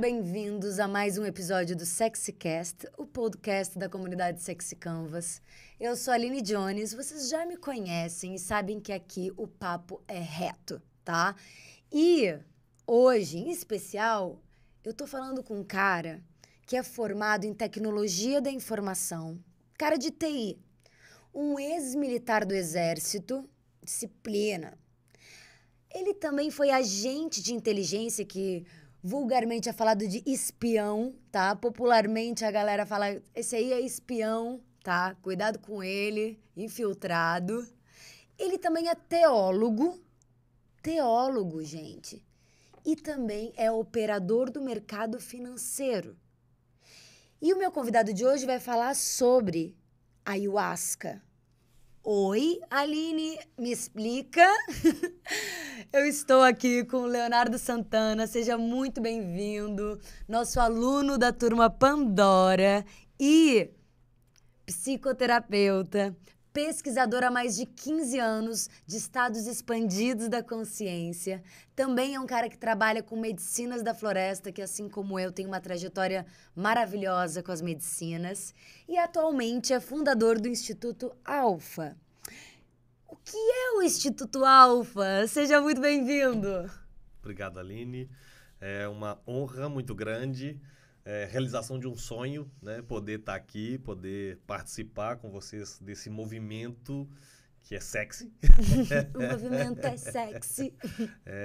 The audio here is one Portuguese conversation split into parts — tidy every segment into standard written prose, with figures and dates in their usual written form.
bem-vindos a mais um episódio do SexyCast, o podcast da comunidade Sexy Canvas. Eu sou a Aline Jones, vocês já me conhecem e sabem que aqui o papo é reto, tá? E hoje, em especial, eu tô falando com um cara que é formado em tecnologia da informação, cara de TI, um ex-militar do Exército, disciplina. Ele também foi agente de inteligência, que vulgarmente é falado de espião, tá? Popularmente a galera fala, esse aí é espião, tá? Cuidado com ele, infiltrado. Ele também é teólogo, gente. E também é operador do mercado financeiro. E o meu convidado de hoje vai falar sobre ayahuasca. Oi, Aline, me explica? Eu estou aqui com o Leonardo Santana, seja muito bem-vindo, nosso aluno da turma Pandora e psicoterapeuta, pesquisador há mais de 15 anos de estados expandidos da consciência. Também é um cara que trabalha com medicinas da floresta, que assim como eu tem uma trajetória maravilhosa com as medicinas. E atualmente é fundador do Instituto Alfa. O que é o Instituto Alfa? Seja muito bem-vindo. Obrigado, Aline. É uma honra muito grande, realização de um sonho, né? Poder estar aqui, poder participar com vocês desse movimento que é sexy. O movimento é sexy.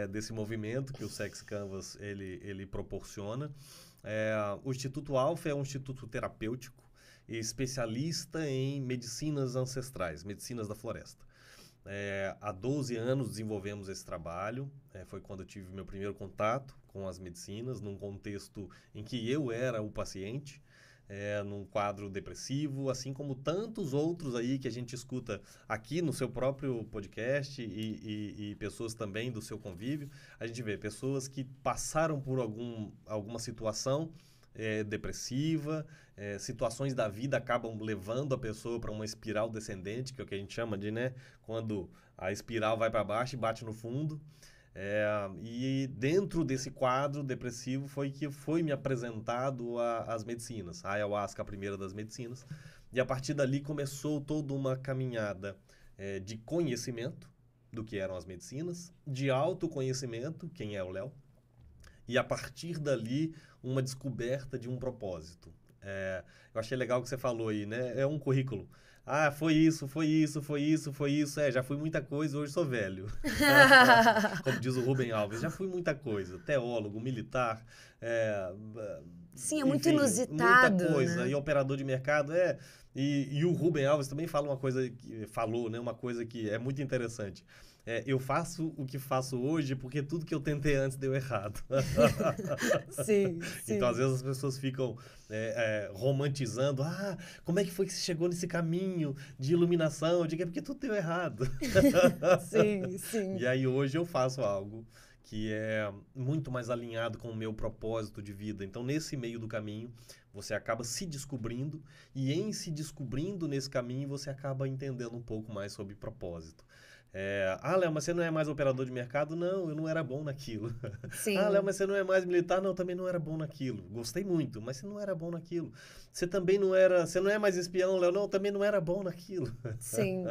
Desse movimento que o Sexy Canvas ele proporciona. O Instituto Alfa é um instituto terapêutico e especialista em medicinas ancestrais, medicinas da floresta. Há 12 anos desenvolvemos esse trabalho, foi quando eu tive meu primeiro contato com as medicinas, num contexto em que eu era o paciente, num quadro depressivo, assim como tantos outros aí que a gente escuta aqui no seu próprio podcast e pessoas também do seu convívio. A gente vê pessoas que passaram por alguma situação depressiva, situações da vida acabam levando a pessoa para uma espiral descendente, que é o que a gente chama de, né, quando a espiral vai para baixo e bate no fundo. E dentro desse quadro depressivo foi que foi me apresentado as medicinas, a ayahuasca, a primeira das medicinas, e a partir dali começou toda uma caminhada de conhecimento do que eram as medicinas, de autoconhecimento, quem é o Léo, e a partir dali uma descoberta de um propósito. Eu achei legal o que você falou aí, né? É um currículo. Ah, foi isso. Já fui muita coisa, hoje sou velho. Como diz o Rubem Alves, já fui muita coisa. Teólogo, militar. Sim, é muito enfim, inusitado, muita coisa. né? E operador de mercado. E o Rubem Alves também fala uma coisa uma coisa que é muito interessante. Eu faço o que faço hoje porque tudo que eu tentei antes deu errado. Sim. Então, às vezes, as pessoas ficam romantizando. Ah, como é que foi que você chegou nesse caminho de iluminação? Eu digo, é porque tudo deu errado. Sim. E aí, hoje, eu faço algo que é muito mais alinhado com o meu propósito de vida. Então, nesse meio do caminho, você acaba se descobrindo. E em se descobrindo nesse caminho, você acaba entendendo um pouco mais sobre propósito. Léo, mas você não é mais operador de mercado? Não, eu não era bom naquilo. Sim. Léo, mas você não é mais militar? Não, eu também não era bom naquilo. Gostei muito, mas você não era bom naquilo. Você não é mais espião, Léo? Não, eu também não era bom naquilo. Sim.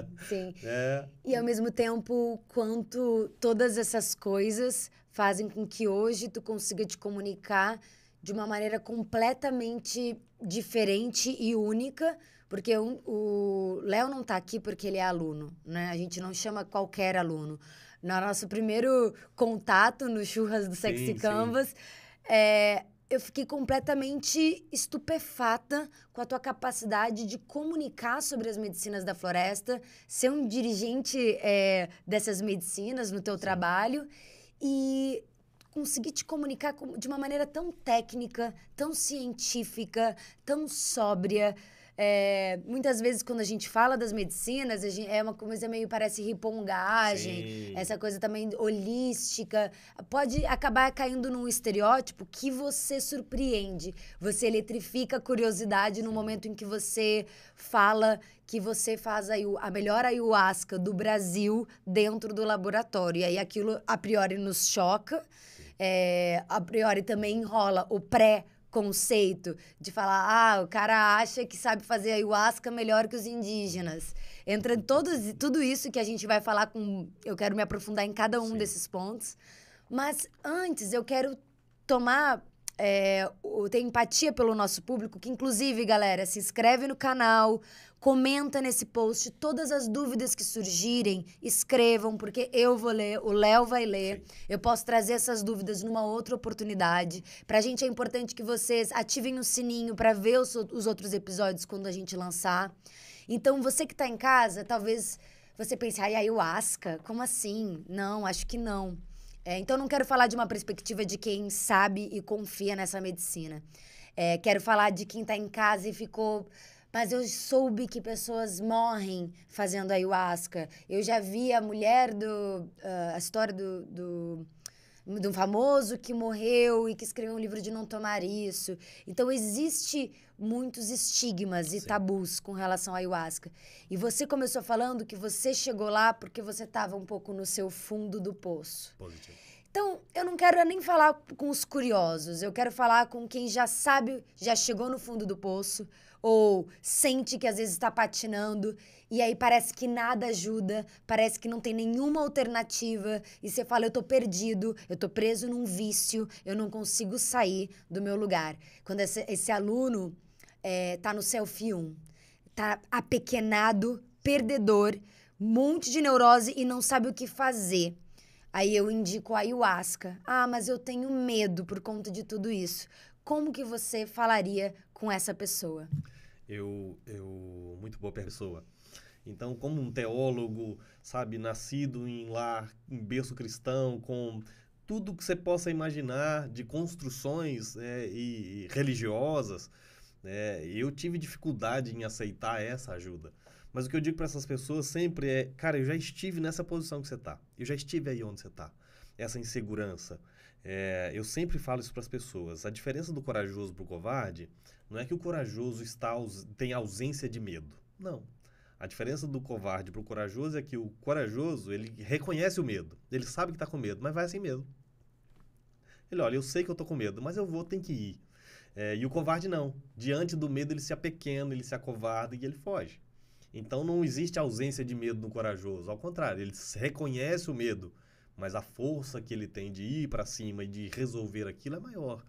E ao mesmo tempo, quanto todas essas coisas fazem com que hoje tu consiga te comunicar de uma maneira completamente diferente e única, porque o Léo não tá aqui porque ele é aluno, né? A gente não chama qualquer aluno. No nosso primeiro contato no Churras do Sexy Canvas, eu fiquei completamente estupefata com a tua capacidade de comunicar sobre as medicinas da floresta, ser um dirigente dessas medicinas no teu trabalho e conseguir te comunicar de uma maneira tão técnica, tão científica, tão sóbria. Muitas vezes, quando a gente fala das medicinas, é uma coisa meio, parece ripongagem, essa coisa também holística. Pode acabar caindo num estereótipo que você surpreende. Você eletrifica a curiosidade no momento em que você fala que você faz a melhor ayahuasca do Brasil dentro do laboratório. E aí aquilo, a priori, nos choca. A priori também enrola o pré-conceito de falar, o cara acha que sabe fazer ayahuasca melhor que os indígenas. Entra tudo isso que a gente vai falar eu quero me aprofundar em cada um desses pontos. Mas antes eu quero ter empatia pelo nosso público, que inclusive, galera, se inscreve no canal, comenta nesse post, todas as dúvidas que surgirem, escrevam, porque eu vou ler, o Léo vai ler. Eu posso trazer essas dúvidas numa outra oportunidade. Pra gente é importante que vocês ativem o sininho pra ver os outros episódios quando a gente lançar. Então, você que tá em casa, talvez você pense, ayahuasca? Como assim? Não, acho que não. Então, não quero falar de uma perspectiva de quem sabe e confia nessa medicina. Quero falar de quem tá em casa e ficou... Mas eu soube que pessoas morrem fazendo ayahuasca. Eu já vi a mulher a história de um famoso que morreu e que escreveu um livro de não tomar isso. Então, existe muitos estigmas e tabus com relação à ayahuasca. E você começou falando que você chegou lá porque você estava um pouco no seu fundo do poço. Positivo. Então, eu não quero nem falar com os curiosos. Eu quero falar com quem já sabe, já chegou no fundo do poço, ou sente que às vezes está patinando, e aí parece que nada ajuda, parece que não tem nenhuma alternativa, e você fala, eu tô perdido, eu tô preso num vício, eu não consigo sair do meu lugar. Quando esse aluno tá no selfie 1, tá apequenado, perdedor, um monte de neurose e não sabe o que fazer. Aí eu indico a ayahuasca. Mas eu tenho medo por conta de tudo isso. Como que você falaria com essa pessoa? Muito boa pessoa. Então, como um teólogo, sabe, nascido em berço cristão, com tudo que você possa imaginar de construções e religiosas, eu tive dificuldade em aceitar essa ajuda. Mas o que eu digo para essas pessoas sempre é, cara, eu já estive nessa posição que você está. Eu já estive aí onde você está. Essa insegurança. Eu sempre falo isso para as pessoas. A diferença do corajoso para o covarde não é que o corajoso tem ausência de medo. Não. A diferença do covarde para o corajoso é que o corajoso, ele reconhece o medo. Ele sabe que está com medo, mas vai sem medo. Ele, olha, eu sei que eu estou com medo, mas tenho que ir. E o covarde não. Diante do medo, ele se apequena, ele se acovarda e ele foge. Então, não existe ausência de medo no corajoso. Ao contrário, ele reconhece o medo, mas a força que ele tem de ir para cima e de resolver aquilo é maior.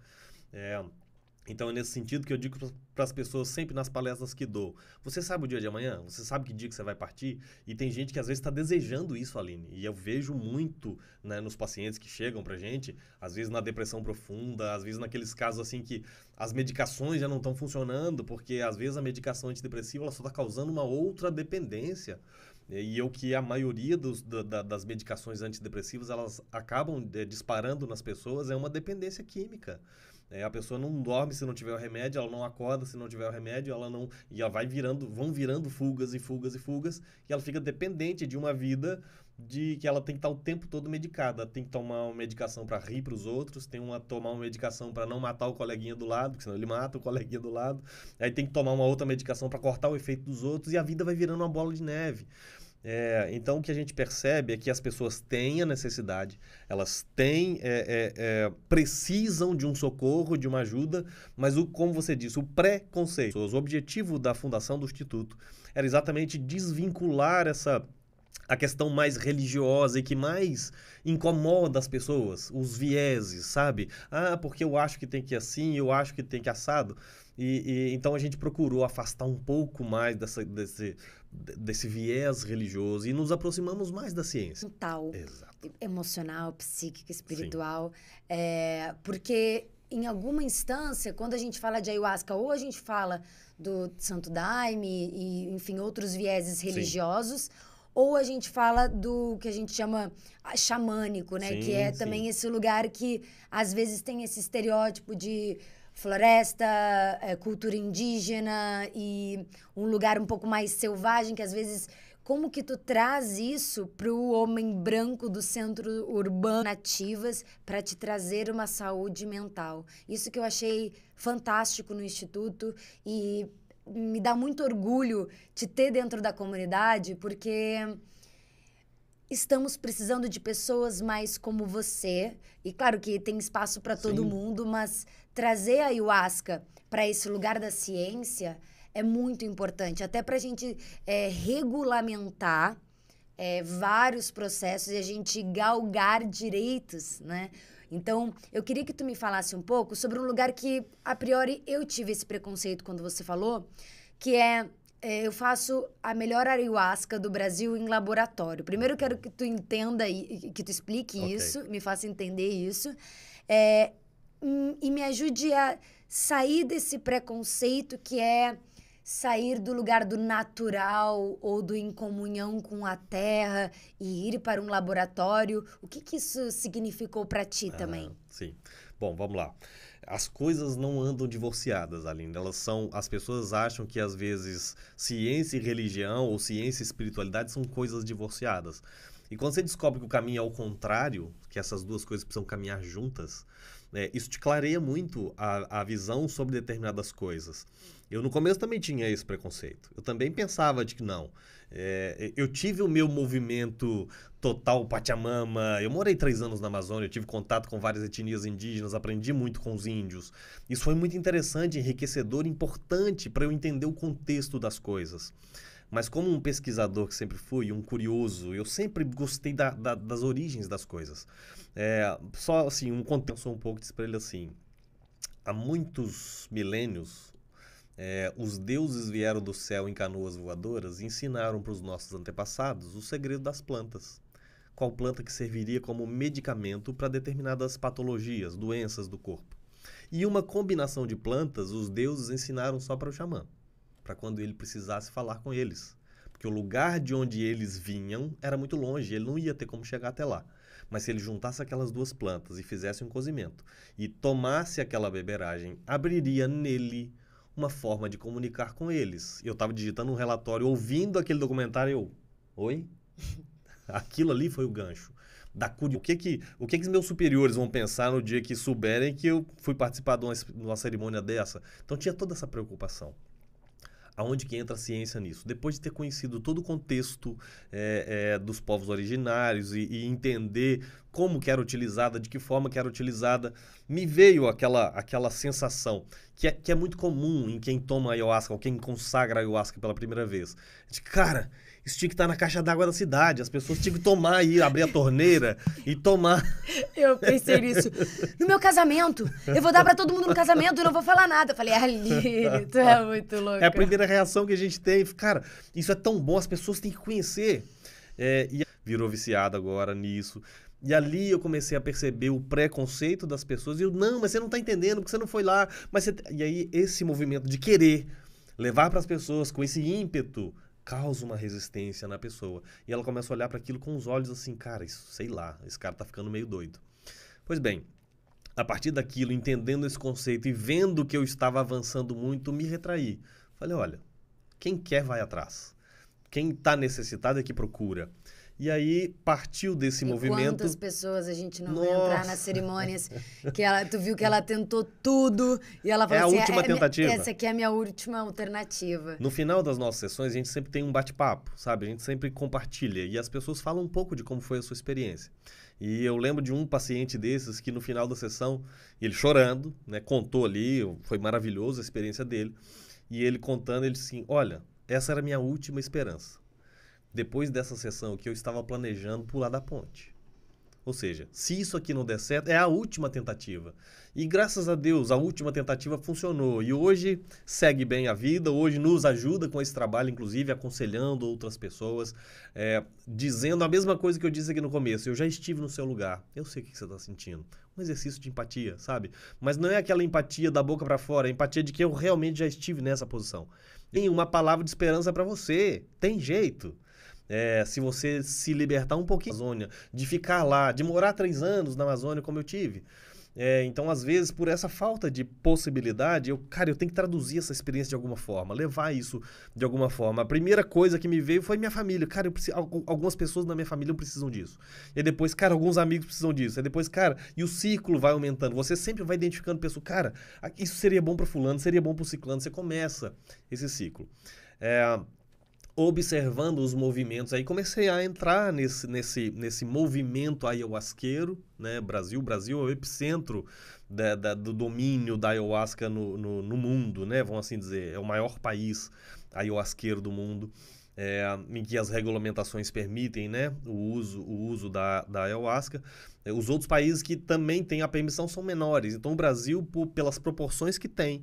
Então, é nesse sentido que eu digo para as pessoas sempre nas palestras que dou. Você sabe o dia de amanhã? Você sabe que dia que você vai partir? E tem gente que às vezes está desejando isso, Aline. E eu vejo muito, né, nos pacientes que chegam para a gente, às vezes na depressão profunda, às vezes naqueles casos assim que as medicações já não estão funcionando, porque às vezes a medicação antidepressiva ela só está causando uma outra dependência. E o que a maioria das medicações antidepressivas elas acabam disparando nas pessoas é uma dependência química. A pessoa não dorme se não tiver o remédio, ela não acorda se não tiver o remédio, e ela vão virando fugas e fugas e fugas, e ela fica dependente de uma vida de que ela tem que estar o tempo todo medicada. Tem que tomar uma medicação para rir para os outros, tomar uma medicação para não matar o coleguinha do lado, porque senão ele mata o coleguinha do lado. Aí tem que tomar uma outra medicação para cortar o efeito dos outros, e a vida vai virando uma bola de neve. Então, o que a gente percebe é que as pessoas têm a necessidade, elas precisam de um socorro, de uma ajuda, mas, como você disse, o preconceito, o objetivo da fundação do Instituto era exatamente desvincular a questão mais religiosa e que mais incomoda as pessoas, os vieses, sabe? Porque eu acho que tem que ir assim, eu acho que tem que ir assado. Então a gente procurou afastar um pouco mais desse viés religioso e nos aproximamos mais da ciência. Mental, exato, emocional, psíquica, espiritual. Porque em alguma instância, quando a gente fala de ayahuasca, ou a gente fala do Santo Daime e, enfim, outros vieses religiosos, sim, ou a gente fala do que a gente chama xamânico, né? Sim, que é também esse lugar que, às vezes, tem esse estereótipo de floresta, cultura indígena e um lugar um pouco mais selvagem, que às vezes... Como que tu traz isso para o homem branco do centro urbano nativas para te trazer uma saúde mental? Isso que eu achei fantástico no Instituto e me dá muito orgulho te ter dentro da comunidade, porque estamos precisando de pessoas mais como você. E claro que tem espaço para todo mundo, mas trazer a ayahuasca para esse lugar da ciência é muito importante, até para a gente regulamentar vários processos e a gente galgar direitos, né? Então, eu queria que tu me falasse um pouco sobre um lugar que, a priori, eu tive esse preconceito quando você falou, que eu faço a melhor ayahuasca do Brasil em laboratório. Primeiro, eu quero que tu entenda e que tu explique isso, me faça entender isso, e me ajude a sair desse preconceito que é sair do lugar do natural ou do em comunhão com a terra e ir para um laboratório. O que isso significou para ti também? Sim. Bom, vamos lá. As coisas não andam divorciadas, Aline. As pessoas acham que às vezes ciência e religião ou ciência e espiritualidade são coisas divorciadas. E quando você descobre que o caminho é ao contrário, que essas duas coisas precisam caminhar juntas, isso te clareia muito a visão sobre determinadas coisas. Eu no começo também tinha esse preconceito. Eu também pensava de que não. Eu tive o meu movimento total Pachamama. Eu morei 3 anos na Amazônia, eu tive contato com várias etnias indígenas, aprendi muito com os índios. Isso foi muito interessante, enriquecedor, importante para eu entender o contexto das coisas. Mas como um pesquisador que sempre fui, um curioso, eu sempre gostei das origens das coisas. Só assim, um contexto um pouco disso para ele assim. Há muitos milênios, os deuses vieram do céu em canoas voadoras e ensinaram para os nossos antepassados o segredo das plantas. Qual planta que serviria como medicamento para determinadas patologias, doenças do corpo. E uma combinação de plantas, os deuses ensinaram só para o xamã, para quando ele precisasse falar com eles. Porque o lugar de onde eles vinham era muito longe, ele não ia ter como chegar até lá. Mas se ele juntasse aquelas duas plantas e fizesse um cozimento e tomasse aquela beberagem, abriria nele uma forma de comunicar com eles. Eu estava digitando um relatório, ouvindo aquele documentário, oi? Aquilo ali foi o gancho. O que os meus superiores vão pensar no dia que souberem que eu fui participar de uma cerimônia dessa? Então tinha toda essa preocupação. Aonde que entra a ciência nisso? Depois de ter conhecido todo o contexto dos povos originários e entender como que era utilizada, de que forma que era utilizada, me veio aquela sensação que é muito comum em quem toma ayahuasca ou quem consagra ayahuasca pela primeira vez. De cara, isso tinha que estar na caixa d'água da cidade, as pessoas tinham que tomar e abrir a torneira e tomar. Eu pensei nisso. No meu casamento, eu vou dar pra todo mundo no casamento e não vou falar nada. Eu falei, Aline, tu é muito louca. É a primeira reação que a gente tem. Cara, isso é tão bom, as pessoas têm que conhecer. E virou viciado agora nisso. E ali eu comecei a perceber o preconceito das pessoas. E eu, não, mas você não tá entendendo, porque você não foi lá. E aí esse movimento de querer levar para as pessoas com esse ímpeto causa uma resistência na pessoa. E ela começa a olhar para aquilo com os olhos assim, cara, isso, sei lá, esse cara tá ficando meio doido. Pois bem, a partir daquilo, entendendo esse conceito e vendo que eu estava avançando muito, me retraí. Falei, olha, quem quer vai atrás. Quem está necessitado é que procura. E aí partiu desse movimento. Quantas pessoas a gente não vai entrar nas cerimônias que tu viu que ela tentou tudo e ela falou assim, última tentativa. Essa aqui é a minha última alternativa. No final das nossas sessões, a gente sempre tem um bate-papo, sabe? A gente sempre compartilha e as pessoas falam um pouco de como foi a sua experiência. E eu lembro de um paciente desses que no final da sessão, ele chorando, né, contou ali, foi maravilhoso a experiência dele, e ele contando, ele disse assim, olha, essa era a minha última esperança. Depois dessa sessão que eu estava planejando pular da ponte. Ou seja, se isso aqui não der certo, é a última tentativa. E graças a Deus, a última tentativa funcionou. E hoje segue bem a vida, hoje nos ajuda com esse trabalho, inclusive aconselhando outras pessoas, dizendo a mesma coisa que eu disse aqui no começo. Eu já estive no seu lugar, eu sei o que você está sentindo. Um exercício de empatia, sabe? Mas não é aquela empatia da boca para fora, é a empatia de que eu realmente já estive nessa posição. Tem uma palavra de esperança para você, tem jeito. Se você se libertar um pouquinho da Amazônia, de ficar lá, de morar 3 anos na Amazônia como eu tive, Então, às vezes, por essa falta de possibilidade, eu tenho que traduzir essa experiência de alguma forma, levar isso de alguma forma. A primeira coisa que me veio foi minha família. Cara, algumas pessoas na minha família precisam disso. E depois, cara, alguns amigos precisam disso. E depois, cara, e o ciclo vai aumentando. Você sempre vai identificando pessoas. Cara, isso seria bom para fulano, seria bom para o ciclano. Você começa esse ciclo. Observando os movimentos, aí comecei a entrar nesse movimento ayahuasqueiro, né? Brasil é o epicentro do domínio da ayahuasca no mundo, né? Vamos assim dizer, é o maior país ayahuasqueiro do mundo, em que as regulamentações permitem, né, o uso da ayahuasca. Os outros países que também têm a permissão são menores. Então o Brasil, pelas proporções que tem,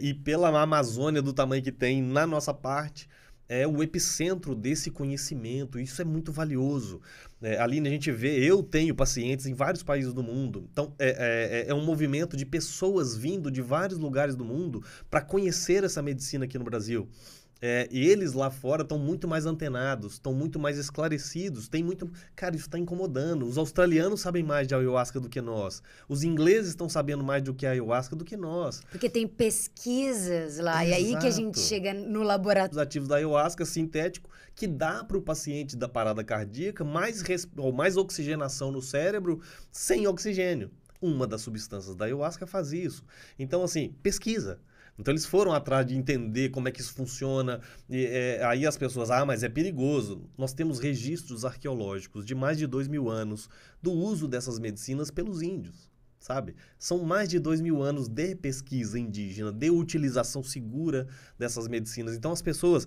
e pela Amazônia do tamanho que tem na nossa parte, é o epicentro desse conhecimento. Isso é muito valioso. Ali a gente vê, eu tenho pacientes em vários países do mundo. Então, é um movimento de pessoas vindo de vários lugares do mundo para conhecer essa medicina aqui no Brasil. E eles lá fora estão muito mais antenados, estão muito mais esclarecidos, Cara, isso está incomodando. Os australianos sabem mais de ayahuasca do que nós. Os ingleses estão sabendo mais do que a ayahuasca do que nós. Porque tem pesquisas lá, Exato. E aí que a gente chega no laboratório. Os ativos da ayahuasca sintético, que dá para o paciente da parada cardíaca mais oxigenação no cérebro sem oxigênio. Uma das substâncias da ayahuasca faz isso. Então, assim, pesquisa. Então eles foram atrás de entender como é que isso funciona. Aí as pessoas, mas é perigoso. Nós temos registros arqueológicos de mais de 2.000 anos do uso dessas medicinas pelos índios, sabe? São mais de 2.000 anos de pesquisa indígena, de utilização segura dessas medicinas. Então as pessoas...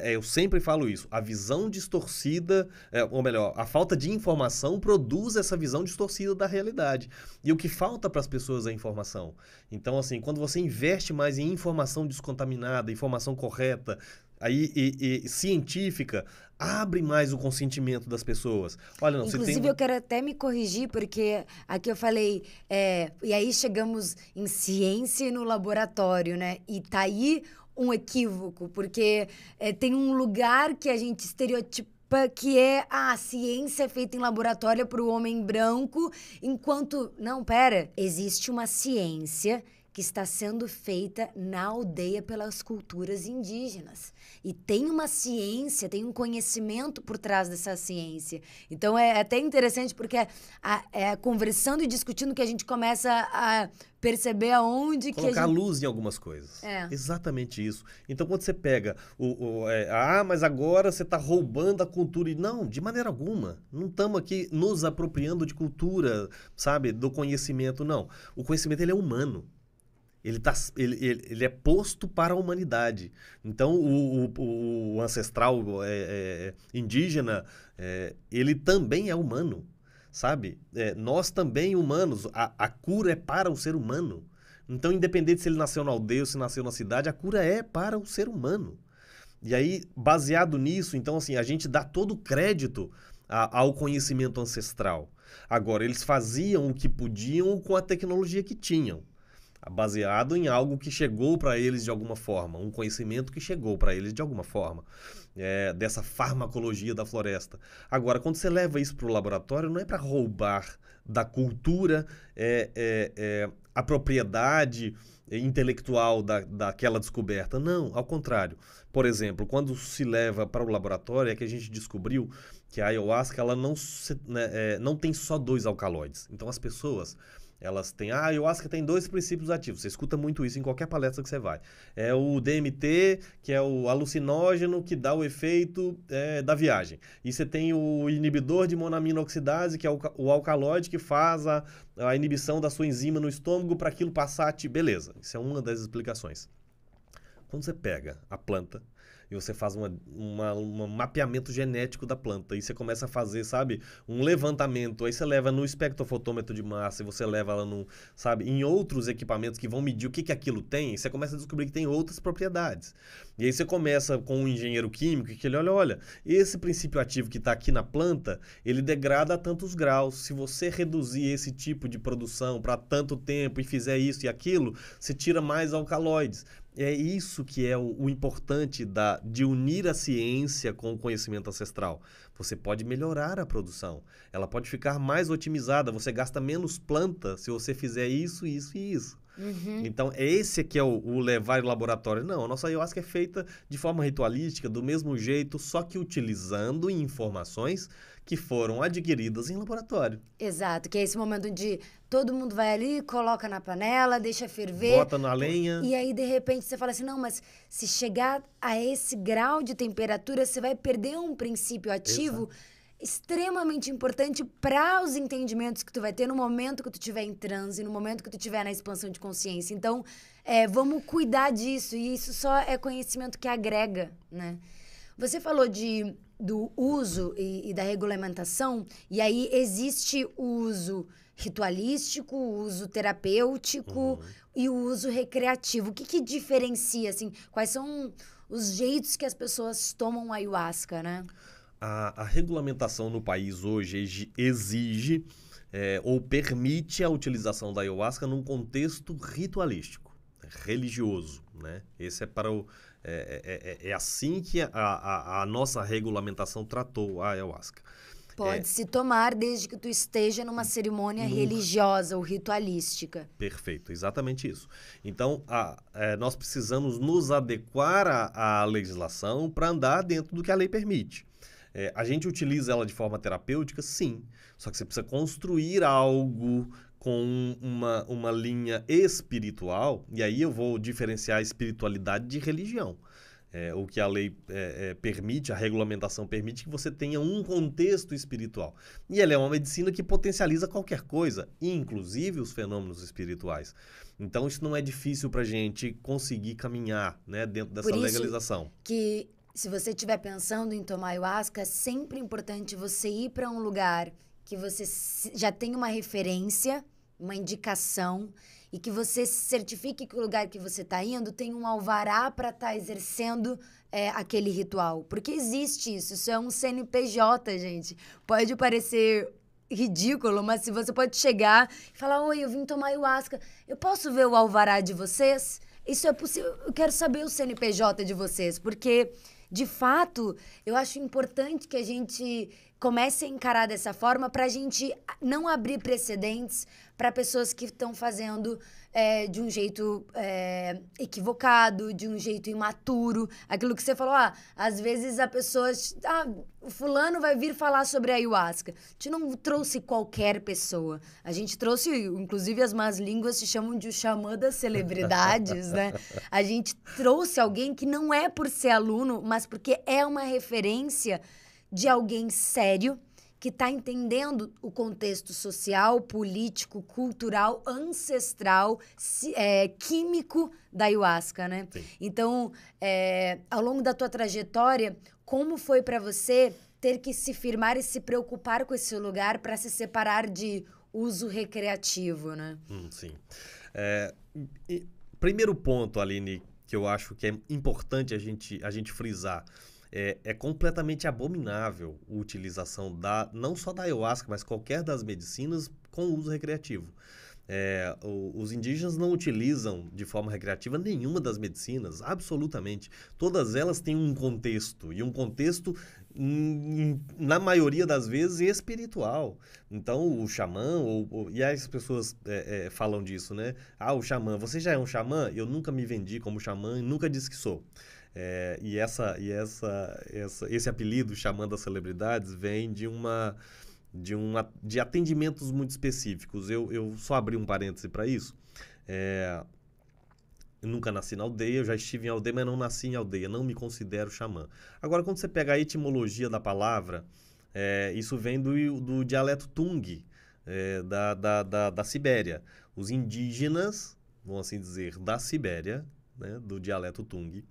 eu sempre falo isso, a visão distorcida, ou melhor, a falta de informação produz essa visão distorcida da realidade. E o que falta para as pessoas é informação. Então, assim, quando você investe mais em informação descontaminada, informação correta, e científica, abre mais o consentimento das pessoas. Olha, não, Inclusive, eu quero até me corrigir, porque aqui eu falei, e aí chegamos em ciência e no laboratório, né? E tá aí um equívoco, porque tem um lugar que a gente estereotipa que é a ciência feita em laboratório para o homem branco, enquanto... Não, pera. Existe uma ciência que está sendo feita na aldeia pelas culturas indígenas. E tem uma ciência, tem um conhecimento por trás dessa ciência. Então, é até interessante porque conversando e discutindo que a gente começa a perceber aonde colocar que a gente... luz em algumas coisas. Exatamente isso. Então, quando você pega mas agora você está roubando a cultura. Não, de maneira alguma. Não estamos aqui nos apropriando de cultura, do conhecimento, não. O conhecimento, ele é humano. Ele é posto para a humanidade. Então, o ancestral indígena, ele também é humano, sabe? Nós também humanos, a cura é para o ser humano. Então, independente se ele nasceu na aldeia ou se nasceu na cidade, a cura é para o ser humano. E aí, baseado nisso, então, assim, a gente dá todo o crédito ao conhecimento ancestral. Agora, eles faziam o que podiam com a tecnologia que tinham, baseado em algo que chegou para eles de alguma forma, um conhecimento que chegou para eles de alguma forma, dessa farmacologia da floresta. Agora, quando você leva isso para o laboratório, não é para roubar da cultura a propriedade intelectual daquela descoberta. Não, ao contrário. Por exemplo, quando se leva para o laboratório, é que a gente descobriu que a ayahuasca ela não tem só 2 alcaloides. Então, as pessoas... Elas têm, a ayahuasca tem 2 princípios ativos. Você escuta muito isso em qualquer palestra que você vai. É o DMT, que é o alucinógeno que dá o efeito da viagem. E você tem o inibidor de monaminoxidase, que é o alcaloide que faz a inibição da sua enzima no estômago para aquilo passar. Beleza, isso é uma das explicações. Quando você pega a planta e você faz um mapeamento genético da planta, e você começa a fazer, um levantamento, aí você leva no espectrofotômetro de massa, e você leva ela em outros equipamentos que vão medir o que aquilo tem, e você começa a descobrir que tem outras propriedades. E aí você começa com um engenheiro químico, que ele olha, esse princípio ativo que está aqui na planta, ele degrada a tantos graus. Se você reduzir esse tipo de produção para tanto tempo e fizer isso e aquilo, você tira mais alcaloides. É isso que é o importante de unir a ciência com o conhecimento ancestral. Você pode melhorar a produção. Ela pode ficar mais otimizada. Você gasta menos planta se você fizer isso, isso e isso. Então, esse aqui é o levar ao laboratório. Não, a nossa ayahuasca é feita de forma ritualística, do mesmo jeito, só que utilizando informações que foram adquiridas em laboratório. Exato, que é esse momento onde todo mundo vai ali, coloca na panela, deixa ferver. Bota na lenha. E aí, de repente, você fala assim, não, mas se chegar a esse grau de temperatura, você vai perder um princípio ativo extremamente importante para os entendimentos que tu vai ter no momento que tu estiver em transe, no momento que tu estiver na expansão de consciência. Então, vamos cuidar disso, e isso só é conhecimento que agrega, né? Você falou do uso e da regulamentação, e aí existe o uso ritualístico, o uso terapêutico e o uso recreativo. O que diferencia, assim, quais são os jeitos que as pessoas tomam ayahuasca, né? A regulamentação no país hoje exige ou permite a utilização da ayahuasca num contexto ritualístico, religioso, né? Esse é para o... É assim que a nossa regulamentação tratou a ayahuasca. Pode se tomar desde que tu esteja numa cerimônia religiosa ou ritualística. Perfeito, exatamente isso. Então, nós precisamos nos adequar à legislação para andar dentro do que a lei permite. A gente utiliza ela de forma terapêutica, sim. Só que você precisa construir algo com uma linha espiritual, e aí eu vou diferenciar a espiritualidade de religião. O que a lei permite, a regulamentação permite que você tenha um contexto espiritual. E ela é uma medicina que potencializa qualquer coisa, inclusive os fenômenos espirituais. Então, isso não é difícil para a gente conseguir caminhar, né, dentro dessa legalização. Que se você estiver pensando em tomar ayahuasca, é sempre importante você ir para um lugar que você já tem uma referência, uma indicação, e que você certifique que o lugar que você está indo tem um alvará para estar exercendo aquele ritual. Porque existe isso é um CNPJ, gente. Pode parecer ridículo, mas se você pode chegar e falar, oi, eu vim tomar ayahuasca, eu posso ver o alvará de vocês? Isso é possível, eu quero saber o CNPJ de vocês, porque... De fato, eu acho importante que a gente comece a encarar dessa forma para a gente não abrir precedentes para pessoas que estão fazendo de um jeito equivocado, de um jeito imaturo. Aquilo que você falou, às vezes a pessoa... o fulano vai vir falar sobre a ayahuasca. A gente não trouxe qualquer pessoa. A gente trouxe, inclusive as más línguas se chamam de o xamã das celebridades, né? A gente trouxe alguém que não é por ser aluno, mas porque é uma referência de alguém sério, que está entendendo o contexto social, político, cultural, ancestral, químico da ayahuasca, né? Sim. Então, ao longo da tua trajetória, como foi para você ter que se firmar e se preocupar com esse lugar para se separar de uso recreativo, né? Sim. Primeiro ponto, Aline, que eu acho que é importante a gente frisar, é completamente abominável a utilização não só da ayahuasca, mas qualquer das medicinas com uso recreativo. Os indígenas não utilizam de forma recreativa nenhuma das medicinas, absolutamente. Todas elas têm um contexto, e um contexto, na maioria das vezes, espiritual. Então, o xamã, e as pessoas falam disso, né? O xamã, você já é um xamã? Eu nunca me vendi como xamã e nunca disse que sou. Esse apelido, xamã das celebridades, vem de atendimentos muito específicos. Eu só abri um parêntese para isso. Eu nunca nasci na aldeia, eu já estive em aldeia, mas não nasci em aldeia, não me considero xamã. Agora, quando você pega a etimologia da palavra, isso vem do dialeto Tung, da Sibéria. Os indígenas, vamos assim dizer, da Sibéria, né, do dialeto Tung,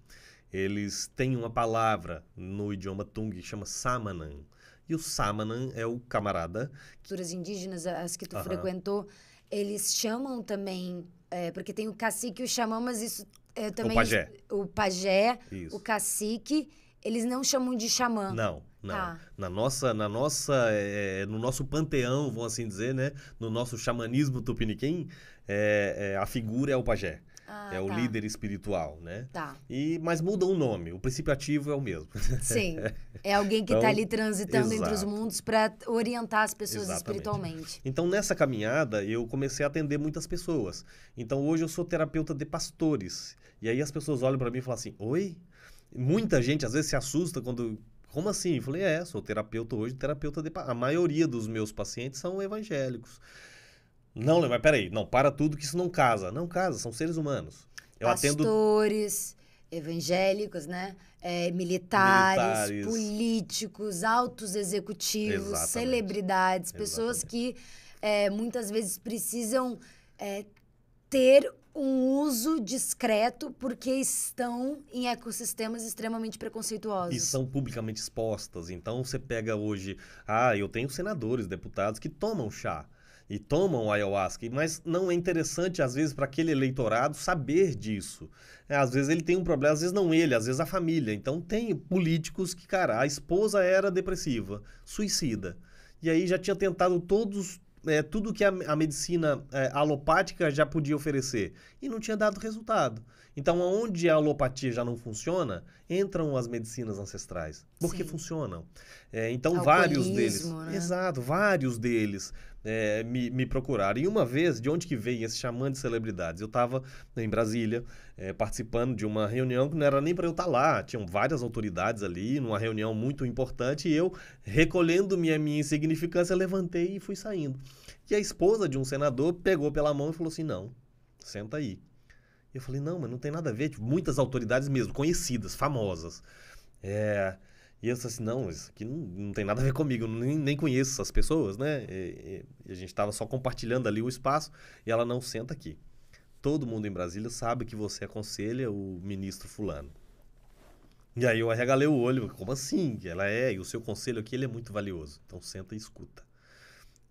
eles têm uma palavra no idioma Tung que chama Samanan. E o Samanan é o camarada... Culturas indígenas, as que tu frequentou, eles chamam também... porque tem o cacique e o xamã, mas isso também... O pajé. O pajé, isso. O cacique, eles não chamam de xamã. Não. Tá. No nosso panteão, vamos assim dizer, né? No nosso xamanismo tupiniquim, a figura é o pajé. É o tá. líder espiritual, né? Tá. Mas muda o nome, o princípio ativo é o mesmo. Sim. É alguém que Então, está ali transitando entre os exato. mundos para orientar as pessoas Exatamente. espiritualmente. Então, nessa caminhada, eu comecei a atender muitas pessoas. Então, hoje eu sou terapeuta de pastores. E aí as pessoas olham para mim e falam assim, oi? Muita gente às vezes se assusta quando... Como assim? Eu falei, sou terapeuta hoje, terapeuta de... A maioria dos meus pacientes são evangélicos. Não, mas peraí, não, para tudo que isso não casa. Não casa, são seres humanos. Eu Pastores, evangélicos, né? Militares, políticos, altos executivos, Exatamente. celebridades, pessoas que muitas vezes precisam ter um uso discreto porque estão em ecossistemas extremamente preconceituosos. E são publicamente expostas. Então, você pega hoje... eu tenho senadores, deputados que tomam chá e tomam ayahuasca, mas não é interessante, às vezes, para aquele eleitorado saber disso. Às vezes ele tem um problema, às vezes não ele, às vezes a família. Então, tem políticos que, cara, a esposa era depressiva, suicida. E aí já tinha tentado tudo que a medicina alopática já podia oferecer. E não tinha dado resultado. Então, onde a alopatia já não funciona, entram as medicinas ancestrais. Porque funcionam. Então, vários deles... Né? Exato, vários deles me procuraram. E uma vez, de onde que veio esse xamã de celebridades? Eu estava em Brasília, participando de uma reunião que não era nem para eu estar lá. Tinham várias autoridades ali, numa reunião muito importante, e eu, recolhendo minha insignificância, levantei e fui saindo. E a esposa de um senador pegou pela mão e falou assim, não, senta aí. Eu falei, não, mas não tem nada a ver. Tipo, muitas autoridades mesmo, conhecidas, famosas. E eu disse assim, não, isso aqui não tem nada a ver comigo, eu nem conheço essas pessoas, né? E a gente estava só compartilhando ali o espaço e ela não senta aqui. Todo mundo em Brasília sabe que você aconselha o ministro fulano. E aí eu arregalei o olho, como assim? E o seu conselho aqui ele é muito valioso, então senta e escuta.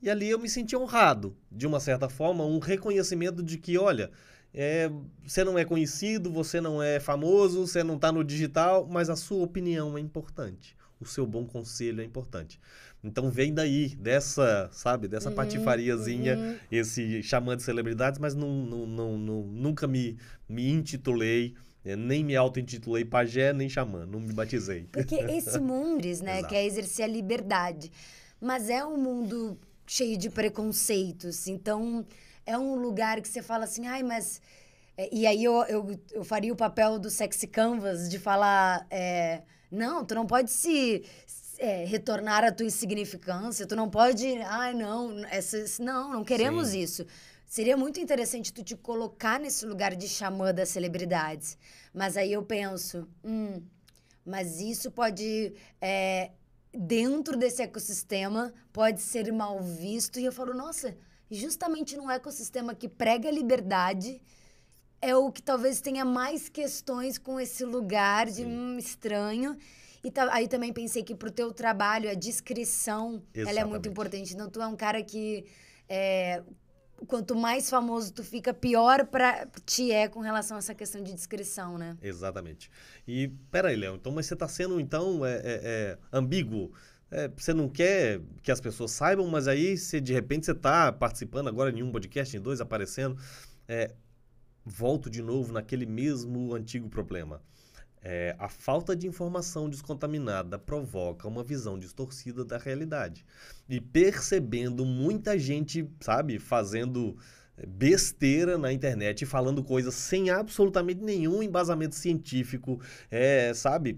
E ali eu me senti honrado, de uma certa forma, um reconhecimento de que, olha... você não é conhecido, você não é famoso, você não está no digital, mas a sua opinião é importante. O seu bom conselho é importante. Então vem daí, dessa patifariazinha, esse xamã de celebridades, mas nunca me intitulei, nem me auto-intitulei pajé, nem xamã, não me batizei. Porque esse mundo, né, quer exercer a liberdade, mas é um mundo cheio de preconceitos, então... É um lugar que você fala assim, mas... E aí eu faria o papel do sexy canvas de falar... não, tu não pode retornar à tua insignificância, tu não pode... não queremos isso. Seria muito interessante tu te colocar nesse lugar de xamã das celebridades. Mas aí eu penso, mas isso pode... dentro desse ecossistema, pode ser mal visto. E eu falo, nossa... Justamente num ecossistema que prega a liberdade, é o que talvez tenha mais questões com esse lugar de estranho. E aí também pensei que pro teu trabalho, a discrição, ela é muito importante. Então, tu é um cara que, quanto mais famoso tu fica, pior pra ti com relação a essa questão de discrição, né? Exatamente. E, peraí, Léo, então, mas você tá sendo, então, ambíguo. Você não quer que as pessoas saibam, mas aí, de repente, você está participando agora em um podcast, em dois, aparecendo. Volto de novo naquele mesmo antigo problema. A falta de informação descontaminada provoca uma visão distorcida da realidade. E percebendo muita gente, fazendo besteira na internet, falando coisas sem absolutamente nenhum embasamento científico,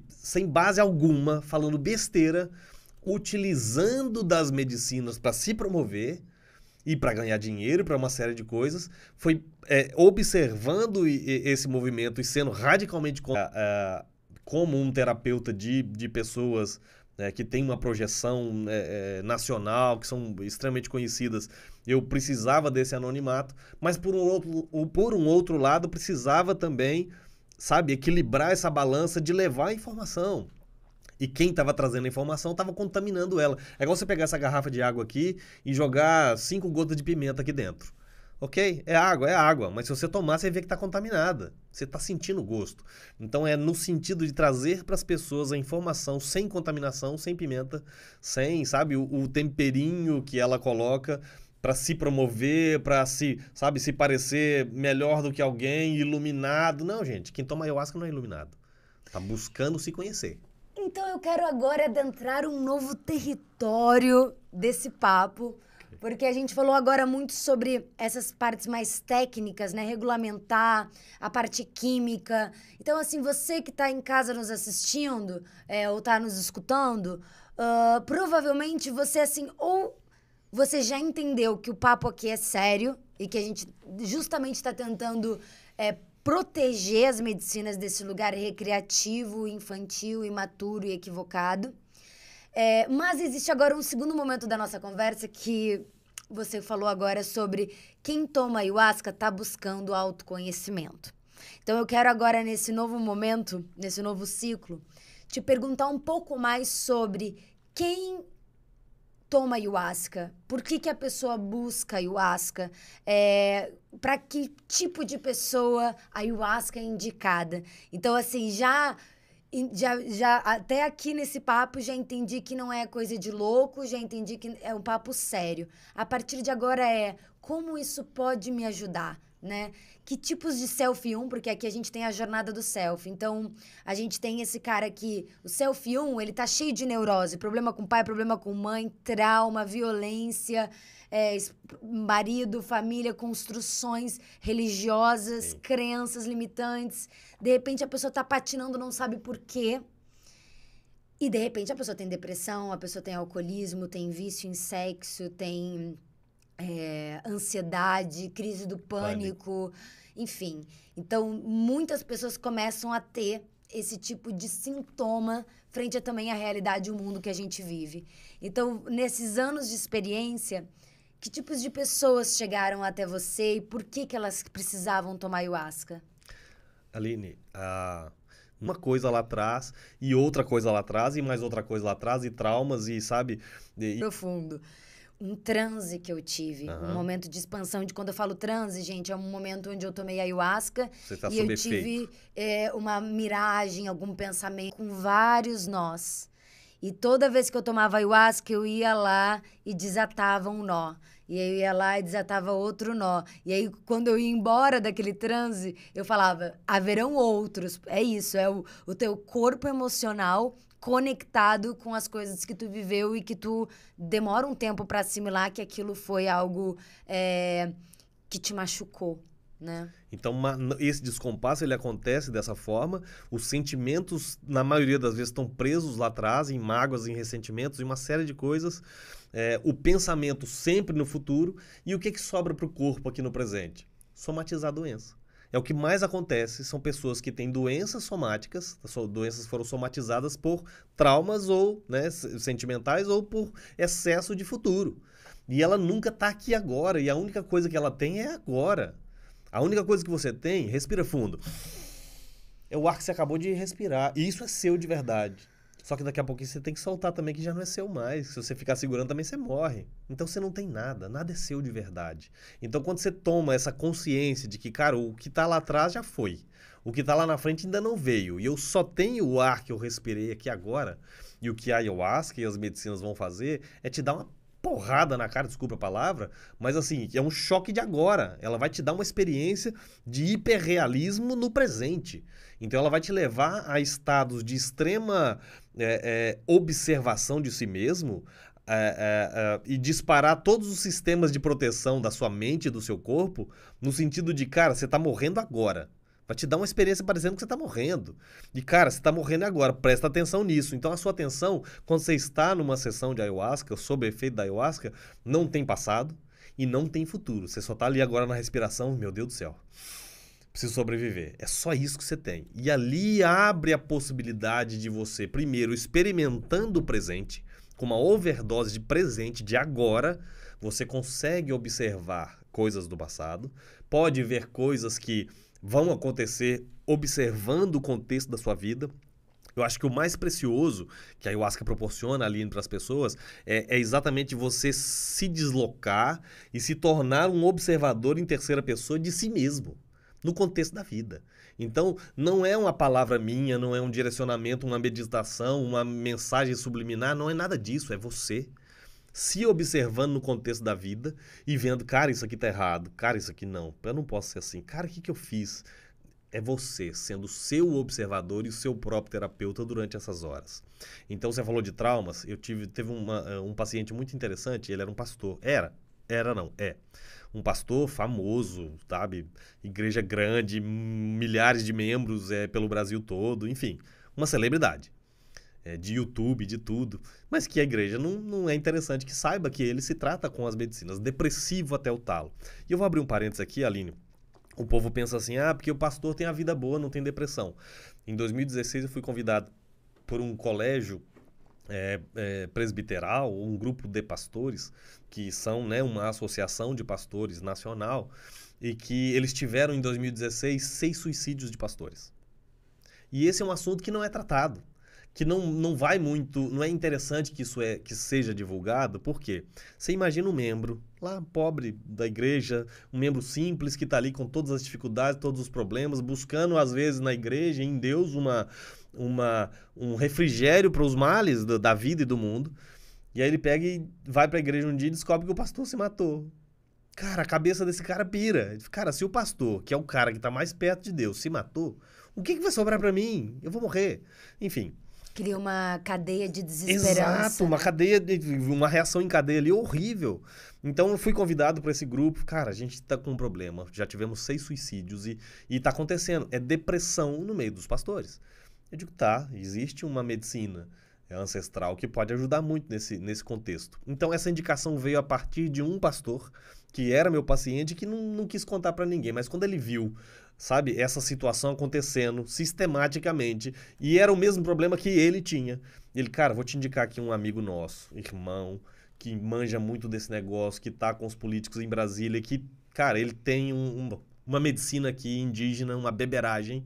sem base alguma, falando besteira, utilizando das medicinas para se promover e para ganhar dinheiro, para uma série de coisas, foi observando esse movimento e sendo radicalmente como um terapeuta de pessoas que têm uma projeção nacional, que são extremamente conhecidas. Eu precisava desse anonimato, mas por um outro lado precisava também, equilibrar essa balança de levar a informação. E quem estava trazendo a informação estava contaminando ela. É igual você pegar essa garrafa de água aqui e jogar 5 gotas de pimenta aqui dentro. Ok? É água. Mas se você tomar, você vê que está contaminada. Você está sentindo o gosto. Então é no sentido de trazer para as pessoas a informação sem contaminação, sem pimenta, sem, o temperinho que ela coloca para se promover, para se parecer melhor do que alguém, iluminado. Não, gente, quem toma ayahuasca não é iluminado. Tá buscando se conhecer. Então eu quero agora adentrar um novo território desse papo, porque a gente falou agora muito sobre essas partes mais técnicas, né? Regulamentar, a parte química. Então, assim, você que tá em casa nos assistindo, ou tá nos escutando, provavelmente você, assim, ou você já entendeu que o papo aqui é sério e que a gente justamente está tentando proteger as medicinas desse lugar recreativo, infantil, imaturo e equivocado. Mas existe agora um segundo momento da nossa conversa que você falou agora sobre quem toma ayahuasca está buscando autoconhecimento. Então eu quero agora, nesse novo momento, nesse novo ciclo, te perguntar um pouco mais sobre quem toma ayahuasca, por que a pessoa busca ayahuasca, para que tipo de pessoa a ayahuasca é indicada. Então, assim, já até aqui nesse papo já entendi que não é coisa de louco, já entendi que é um papo sério. A partir de agora como isso pode me ajudar, né? Que tipos de self 1, porque aqui a gente tem a jornada do self. Então, a gente tem esse cara aqui, o self 1, ele tá cheio de neurose, problema com pai, problema com mãe, trauma, violência, marido, família, construções religiosas, Sim. crenças limitantes. De repente, a pessoa tá patinando, não sabe por quê. E, de repente, a pessoa tem depressão, a pessoa tem alcoolismo, tem vício em sexo, tem ansiedade, crise do pânico, enfim. Então, muitas pessoas começam a ter esse tipo de sintoma frente a também a realidade e o mundo que a gente vive. Então, nesses anos de experiência, que tipos de pessoas chegaram até você e por que elas precisavam tomar ayahuasca? Aline, uma coisa lá atrás e outra coisa lá atrás e mais outra coisa lá atrás e traumas e, sabe... Profundo. Um transe que eu tive, um momento de expansão. Quando eu falo transe, gente, é um momento onde eu tomei ayahuasca e eu tive uma miragem, algum pensamento com vários nós. E toda vez que eu tomava ayahuasca, eu ia lá e desatava um nó. E aí eu ia lá e desatava outro nó. E aí, quando eu ia embora daquele transe, eu falava, haverão outros. É isso, é o teu corpo emocional conectado com as coisas que tu viveu e que tu demora um tempo para assimilar que aquilo foi algo que te machucou, né? Então, esse descompasso, ele acontece dessa forma. Os sentimentos, na maioria das vezes, estão presos lá atrás, em mágoas, em ressentimentos, em uma série de coisas. O pensamento sempre no futuro. E o que sobra para o corpo aqui no presente? Somatizar a doença. É o que mais acontece, são pessoas que têm doenças somáticas, as doenças foram somatizadas por traumas ou sentimentais ou por excesso de futuro. E ela nunca está aqui agora, e a única coisa que ela tem é agora. A única coisa que você tem, respira fundo, é o ar que você acabou de respirar, e isso é seu de verdade. Só que daqui a pouquinho você tem que soltar também, que já não é seu mais. Se você ficar segurando também, você morre. Então você não tem nada, nada é seu de verdade. Então quando você toma essa consciência de que, cara, o que tá lá atrás já foi. O que tá lá na frente ainda não veio. E eu só tenho o ar que eu respirei aqui agora. E o que a ayahuasca e as medicinas vão fazer é te dar uma porrada na cara, desculpa a palavra, mas assim, é um choque de agora. Ela vai te dar uma experiência de hiperrealismo no presente. Então ela vai te levar a estados de extrema observação de si mesmo e disparar todos os sistemas de proteção da sua mente e do seu corpo no sentido de, cara, você tá morrendo agora. Vai te dar uma experiência parecendo que você tá morrendo. E, cara, você tá morrendo agora, presta atenção nisso. Então, a sua atenção, quando você está numa sessão de ayahuasca, sob efeito da ayahuasca, não tem passado e não tem futuro. Você só tá ali agora na respiração, meu Deus do céu. Preciso sobreviver. É só isso que você tem. E ali abre a possibilidade de você, primeiro, experimentando o presente, com uma overdose de presente de agora, você consegue observar coisas do passado, pode ver coisas que vão acontecer observando o contexto da sua vida. Eu acho que o mais precioso que a ayahuasca proporciona ali para as pessoas é exatamente você se deslocar e se tornar um observador em terceira pessoa de si mesmo, no contexto da vida. Então, não é uma palavra minha, não é um direcionamento, uma meditação, uma mensagem subliminar, não é nada disso, é você. se observando no contexto da vida e vendo, cara, isso aqui tá errado, cara, isso aqui não, eu não posso ser assim, cara, o que que eu fiz? É você sendo o seu observador e o seu próprio terapeuta durante essas horas. Então, você falou de traumas, teve um paciente muito interessante, ele era um pastor, é um pastor famoso, sabe, igreja grande, milhares de membros pelo Brasil todo, enfim, uma celebridade. De YouTube, de tudo, mas que a igreja não é interessante que saiba que ele se trata com as medicinas, depressivo até o talo. E eu vou abrir um parênteses aqui, Aline. O povo pensa assim, porque o pastor tem a vida boa, não tem depressão. Em 2016 eu fui convidado por um colégio presbiteral, um grupo de pastores, que são, né, uma associação de pastores nacional, e que eles tiveram em 2016 6 suicídios de pastores. E esse é um assunto que não é tratado, que não vai muito, não é interessante que seja divulgado, por quê? Você imagina um membro lá, pobre da igreja, um membro simples que está ali com todas as dificuldades, todos os problemas, buscando às vezes na igreja, em Deus, um refrigério para os males da vida e do mundo, e aí ele pega e vai para a igreja um dia e descobre que o pastor se matou. Cara, a cabeça desse cara pira. Cara, se o pastor, que é o cara que está mais perto de Deus, se matou, o que vai sobrar para mim? Eu vou morrer. Enfim. Cria uma cadeia de desesperança. Exato, uma reação em cadeia ali horrível. Então eu fui convidado para esse grupo. Cara, a gente tá com um problema. Já tivemos 6 suicídios e tá acontecendo. É depressão no meio dos pastores. Eu digo, tá, existe uma medicina ancestral que pode ajudar muito nesse contexto. Então essa indicação veio a partir de um pastor que era meu paciente que não quis contar para ninguém. Mas quando ele viu, sabe, essa situação acontecendo sistematicamente, e era o mesmo problema que ele tinha. Ele, cara, vou te indicar aqui um amigo nosso, irmão, que manja muito desse negócio, que tá com os políticos em Brasília, que, cara, ele tem uma medicina aqui indígena, uma beberagem,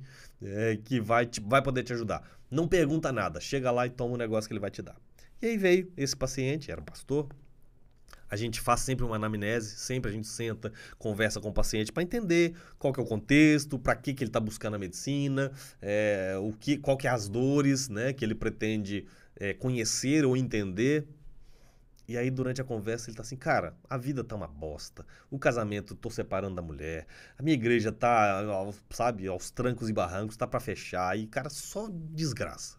que vai poder te ajudar. Não pergunta nada, chega lá e toma o negócio que ele vai te dar. E aí veio esse paciente, era um pastor. A gente faz sempre uma anamnese, sempre a gente senta, conversa com o paciente para entender qual que é o contexto, para que ele está buscando a medicina, qual que é as dores, né, que ele pretende conhecer ou entender. E aí, durante a conversa, ele tá assim, cara, a vida tá uma bosta, o casamento, tô separando da mulher, a minha igreja tá, sabe, aos trancos e barrancos, tá para fechar, e, cara, só desgraça.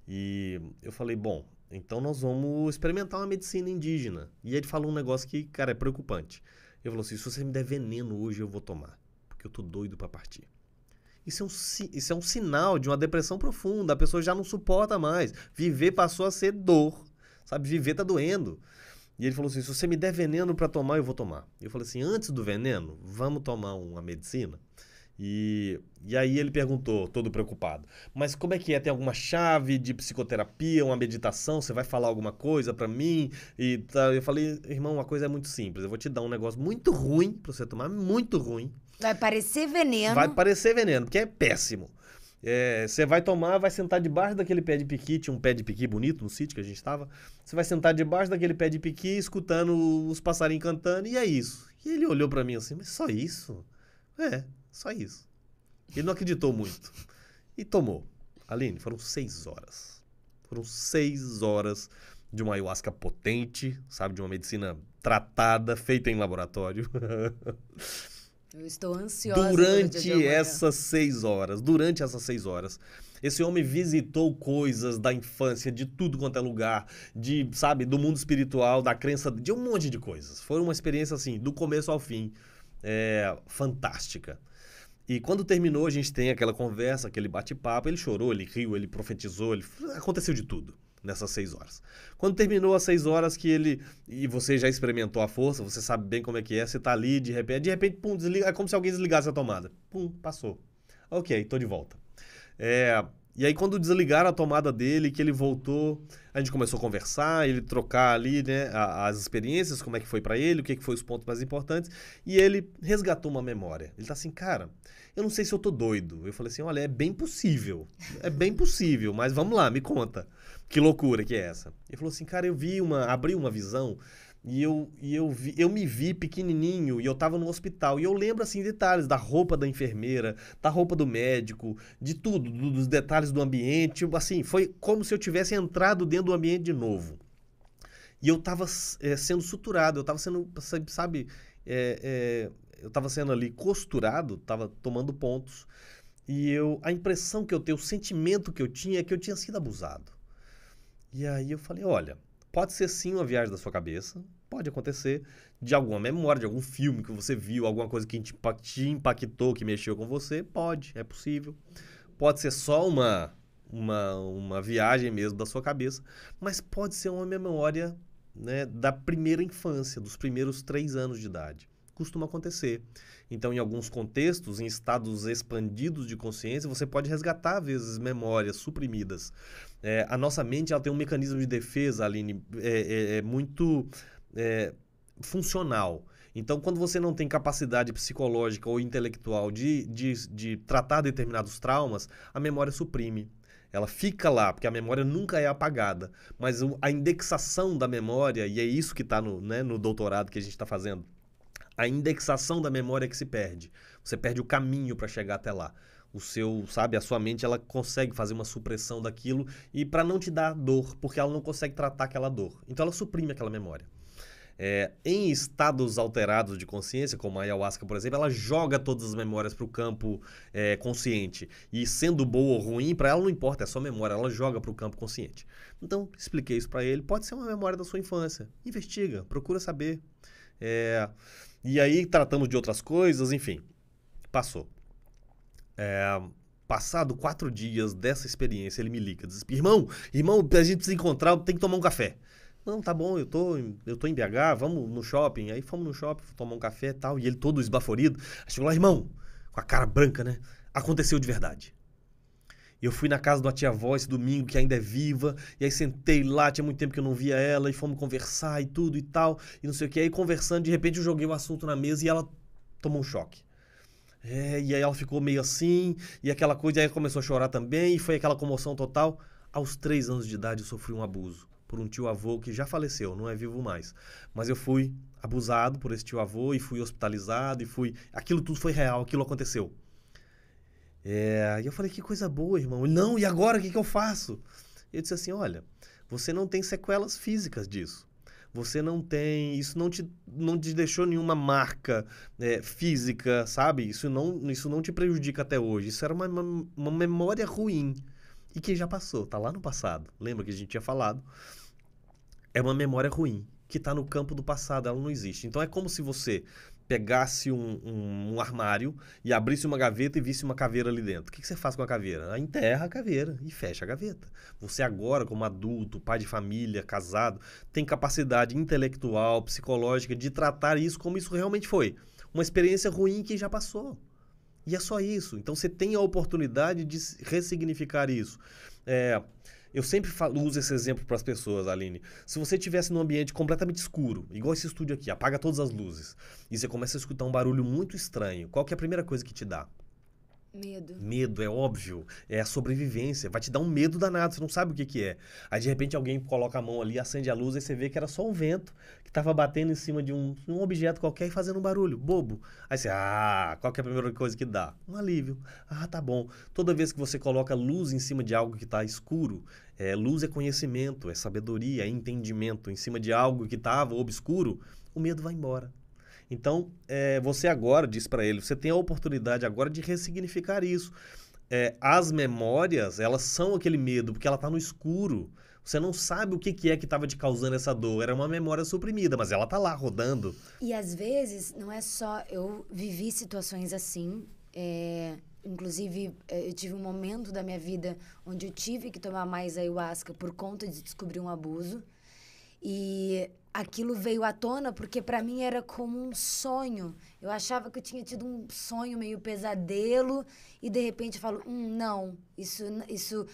E eu falei, bom, então nós vamos experimentar uma medicina indígena. E ele falou um negócio que, cara, é preocupante. Ele falou assim, se você me der veneno hoje, eu vou tomar, porque eu tô doido para partir. Isso é um sinal de uma depressão profunda, a pessoa já não suporta mais. Viver passou a ser dor, sabe? Viver tá doendo. E ele falou assim, se você me der veneno para tomar, eu vou tomar. Eu falei assim, antes do veneno, vamos tomar uma medicina? E aí ele perguntou, todo preocupado, mas como é que é? Tem alguma chave de psicoterapia, uma meditação? Você vai falar alguma coisa pra mim? E eu falei, irmão, uma coisa é muito simples. Eu vou te dar um negócio muito ruim pra você tomar, muito ruim. Vai parecer veneno. Vai parecer veneno, porque é péssimo. Você vai tomar, vai sentar debaixo daquele pé de piqui, tinha um pé de piqui bonito no sítio que a gente estava. Você vai sentar debaixo daquele pé de piqui, escutando os passarinhos cantando, e é isso. E ele olhou pra mim assim, mas só isso? Só isso. Ele não acreditou muito. E tomou. Aline, foram 6 horas. Foram 6 horas de uma ayahuasca potente, sabe? De uma medicina tratada, feita em laboratório. Eu estou ansiosa. Durante essas 6 horas, esse homem visitou coisas da infância, de tudo quanto é lugar, sabe, do mundo espiritual, da crença, de um monte de coisas. Foi uma experiência, assim, do começo ao fim, fantástica. E quando terminou, a gente tem aquela conversa, aquele bate-papo, ele chorou, ele riu, ele profetizou, aconteceu de tudo nessas 6 horas. Quando terminou as 6 horas e você já experimentou a força, você sabe bem como é que é, você tá ali, de repente, pum, desliga, é como se alguém desligasse a tomada. Pum, passou. Ok, tô de volta. E aí quando desligaram a tomada dele, que ele voltou, a gente começou a conversar, ele trocar ali, né, as experiências, como é que foi pra ele, o que foi os pontos mais importantes, e ele resgatou uma memória. Ele tá assim, cara, eu não sei se eu tô doido. Eu falei assim, olha, é bem possível, mas vamos lá, me conta. Que loucura que é essa? Ele falou assim, cara, abri uma visão e eu me vi pequenininho e eu tava no hospital. E eu lembro, assim, detalhes da roupa da enfermeira, da roupa do médico, de tudo, dos detalhes do ambiente. Assim, foi como se eu tivesse entrado dentro do ambiente de novo. E eu estava sendo suturado, eu estava sendo, sabe, eu estava sendo ali costurado, estava tomando pontos. E a impressão que eu tenho, o sentimento que eu tinha é que eu tinha sido abusado. E aí eu falei, olha, pode ser sim uma viagem da sua cabeça, pode acontecer, de alguma memória, de algum filme que você viu, alguma coisa que te impactou, que mexeu com você, pode, é possível. Pode ser só uma viagem mesmo da sua cabeça, mas pode ser uma memória, né, da primeira infância, dos primeiros 3 anos de idade. Costuma acontecer. Então, em alguns contextos, em estados expandidos de consciência, você pode resgatar, às vezes, memórias suprimidas. A nossa mente ela tem um mecanismo de defesa, Aline, muito funcional. Então, quando você não tem capacidade psicológica ou intelectual de tratar determinados traumas, a memória suprime. Ela fica lá, porque a memória nunca é apagada. Mas a indexação da memória, e é isso que está no doutorado que a gente está fazendo, a indexação da memória que se perde. Você perde o caminho para chegar até lá. A sua mente, ela consegue fazer uma supressão daquilo e para não te dar dor, porque ela não consegue tratar aquela dor. Então ela suprime aquela memória. Em estados alterados de consciência, como a ayahuasca, por exemplo, ela joga todas as memórias para o campo consciente. E sendo boa ou ruim, para ela não importa, é só memória, ela joga para o campo consciente. Então, expliquei isso para ele. Pode ser uma memória da sua infância. Investiga, procura saber. E aí tratamos de outras coisas, enfim, passou. Passado 4 dias dessa experiência, ele me liga, diz, irmão, a gente precisa encontrar, tem que tomar um café. Não, tá bom, eu tô em BH, vamos no shopping. Aí fomos no shopping, tomar um café e tal, e ele todo esbaforido. Aí chegou lá, irmão, com a cara branca, né? Aconteceu de verdade. Eu fui na casa da tia-avó esse domingo, que ainda é viva, e aí sentei lá, tinha muito tempo que eu não via ela, e fomos conversar e tudo e tal, e não sei o que. Aí conversando, de repente eu joguei o assunto na mesa e ela tomou um choque. E aí ela ficou meio assim, e aquela coisa, e aí começou a chorar também, e foi aquela comoção total. Aos 3 anos de idade eu sofri um abuso por um tio-avô que já faleceu, não é vivo mais. Mas eu fui abusado por esse tio-avô, e fui hospitalizado, aquilo tudo foi real, aquilo aconteceu. E eu falei, que coisa boa, irmão. Ele, não, e agora o que eu faço? Eu disse assim, olha, você não tem sequelas físicas disso. Você não tem, isso não te deixou nenhuma marca física, sabe? Isso não te prejudica até hoje. Isso era uma memória ruim e que já passou, tá lá no passado. Lembra que a gente tinha falado? É uma memória ruim que está no campo do passado, ela não existe. Então é como se você pegasse um armário e abrisse uma gaveta e visse uma caveira ali dentro. O que você faz com a caveira? Enterra a caveira e fecha a gaveta. Você agora, como adulto, pai de família, casado, tem capacidade intelectual, psicológica de tratar isso como isso realmente foi. Uma experiência ruim que já passou. E é só isso. Então você tem a oportunidade de ressignificar isso. Eu sempre uso esse exemplo para as pessoas, Aline. Se você estivesse num ambiente completamente escuro, igual esse estúdio aqui, apaga todas as luzes, e você começa a escutar um barulho muito estranho, qual que é a primeira coisa que te dá? Medo. Medo, é óbvio. É a sobrevivência. Vai te dar um medo danado, você não sabe o que é. Aí, de repente, alguém coloca a mão ali, acende a luz, e você vê que era só um vento que estava batendo em cima de um objeto qualquer e fazendo um barulho, bobo. Aí você, qual que é a primeira coisa que dá? Um alívio. Tá bom. Toda vez que você coloca luz em cima de algo que está escuro, luz é conhecimento, é sabedoria, é entendimento. Em cima de algo que estava obscuro, o medo vai embora. Então, você agora, diz para ele, você tem a oportunidade agora de ressignificar isso. As memórias, elas são aquele medo, porque ela está no escuro. Você não sabe o que é que estava te causando essa dor. Era uma memória suprimida, mas ela está lá, rodando. E às vezes, não é só... Eu vivi situações assim. Inclusive, eu tive um momento da minha vida onde eu tive que tomar mais ayahuasca por conta de descobrir um abuso. E aquilo veio à tona porque para mim era como um sonho. Eu achava que eu tinha tido um sonho meio pesadelo e de repente eu falo, não, isso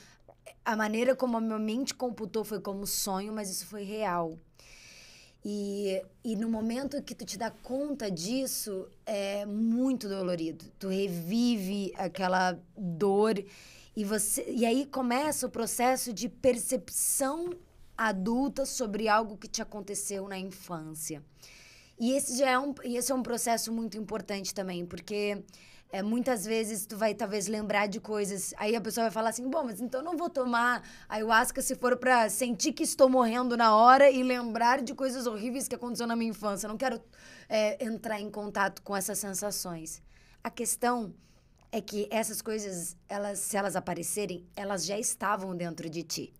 a maneira como a minha mente computou foi como sonho, mas isso foi real. E no momento que tu te dá conta disso, é muito dolorido. Tu revive aquela dor e aí começa o processo de percepção adulta sobre algo que te aconteceu na infância. E esse é um processo muito importante também, porque muitas vezes tu vai talvez lembrar de coisas, aí a pessoa vai falar assim, bom, mas então eu não vou tomar ayahuasca se for pra sentir que estou morrendo na hora e lembrar de coisas horríveis que aconteceu na minha infância. Eu não quero entrar em contato com essas sensações. A questão é que essas coisas, se elas aparecerem, elas já estavam dentro de ti.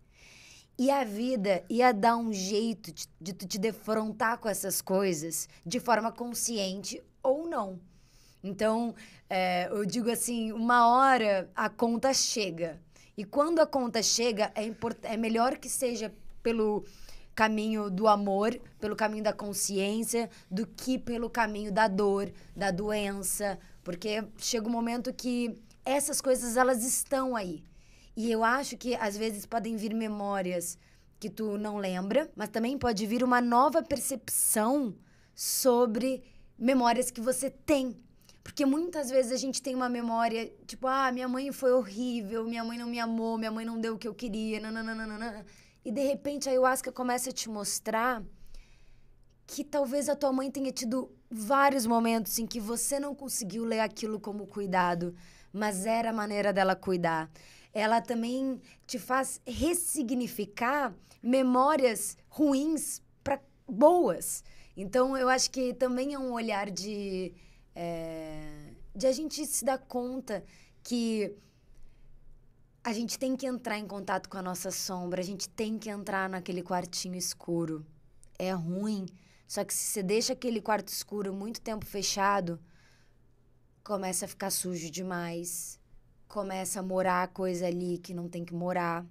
E a vida ia dar um jeito de tu te defrontar com essas coisas de forma consciente ou não. Então, eu digo assim, uma hora a conta chega. E quando a conta chega, é melhor que seja pelo caminho do amor, pelo caminho da consciência, do que pelo caminho da dor, da doença. Porque chega um momento que essas coisas, elas estão aí. E eu acho que, às vezes, podem vir memórias que tu não lembra, mas também pode vir uma nova percepção sobre memórias que você tem. Porque muitas vezes a gente tem uma memória, tipo, minha mãe foi horrível, minha mãe não me amou, minha mãe não deu o que eu queria, nananana. E, de repente, a ayahuasca começa a te mostrar que talvez a tua mãe tenha tido vários momentos em que você não conseguiu ler aquilo como cuidado, mas era a maneira dela cuidar. Ela também te faz ressignificar memórias ruins para boas. Então, eu acho que também é um olhar de a gente se dar conta que a gente tem que entrar em contato com a nossa sombra, a gente tem que entrar naquele quartinho escuro. É ruim, só que se você deixa aquele quarto escuro muito tempo fechado, começa a ficar sujo demais, começa a morar coisa ali que não tem que morar.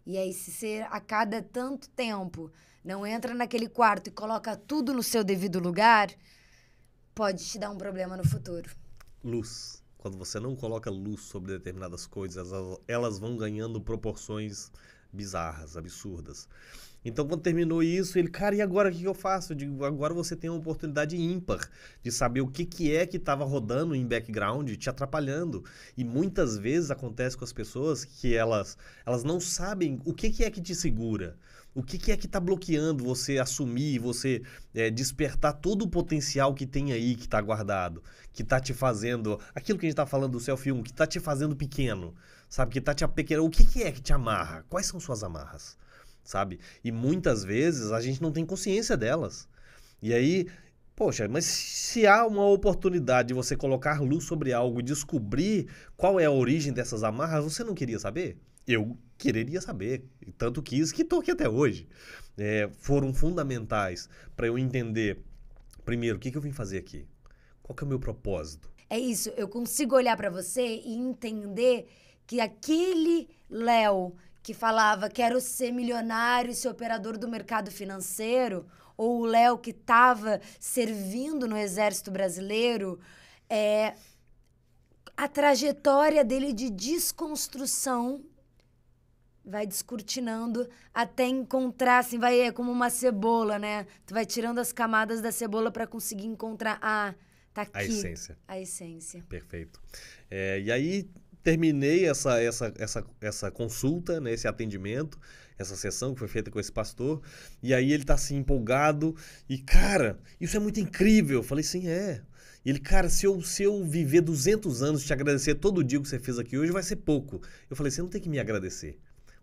E aí, se você, a cada tanto tempo, não entra naquele quarto e coloca tudo no seu devido lugar, pode te dar um problema no futuro. Luz. Quando você não coloca luz sobre determinadas coisas, elas vão ganhando proporções bizarras, absurdas. Então, quando terminou isso, ele, cara, e agora o que eu faço? Eu digo, agora você tem uma oportunidade ímpar de saber o que é que estava rodando em background, te atrapalhando. E muitas vezes acontece com as pessoas que elas não sabem o que é que te segura. O que é que está bloqueando você assumir, você despertar todo o potencial que tem aí, que está guardado, que está te fazendo, aquilo que a gente está falando do self-1, que está te fazendo pequeno, sabe? Que está te apequenando. O que é que te amarra? Quais são suas amarras? Sabe? E muitas vezes a gente não tem consciência delas. E aí, poxa, mas se há uma oportunidade de você colocar luz sobre algo e descobrir qual é a origem dessas amarras, você não queria saber? Eu quereria saber, e tanto quis que estou aqui até hoje. Foram fundamentais para eu entender, primeiro, o que eu vim fazer aqui? Qual que é o meu propósito? É isso, eu consigo olhar para você e entender que aquele Léo que falava quero ser milionário e ser operador do mercado financeiro, ou o Léo que estava servindo no Exército Brasileiro, a trajetória dele de desconstrução vai descortinando até encontrar, assim, é como uma cebola, né? Tu vai tirando as camadas da cebola para conseguir encontrar, tá aqui. A essência. A essência. Perfeito. E aí, terminei essa consulta, né, esse atendimento, essa sessão que foi feita com esse pastor, e aí ele tá assim, empolgado, e cara, isso é muito incrível. Eu falei, sim, é. E ele, cara, se eu viver 200 anos te agradecer todo dia o que você fez aqui hoje, vai ser pouco. Eu falei, você não tem que me agradecer.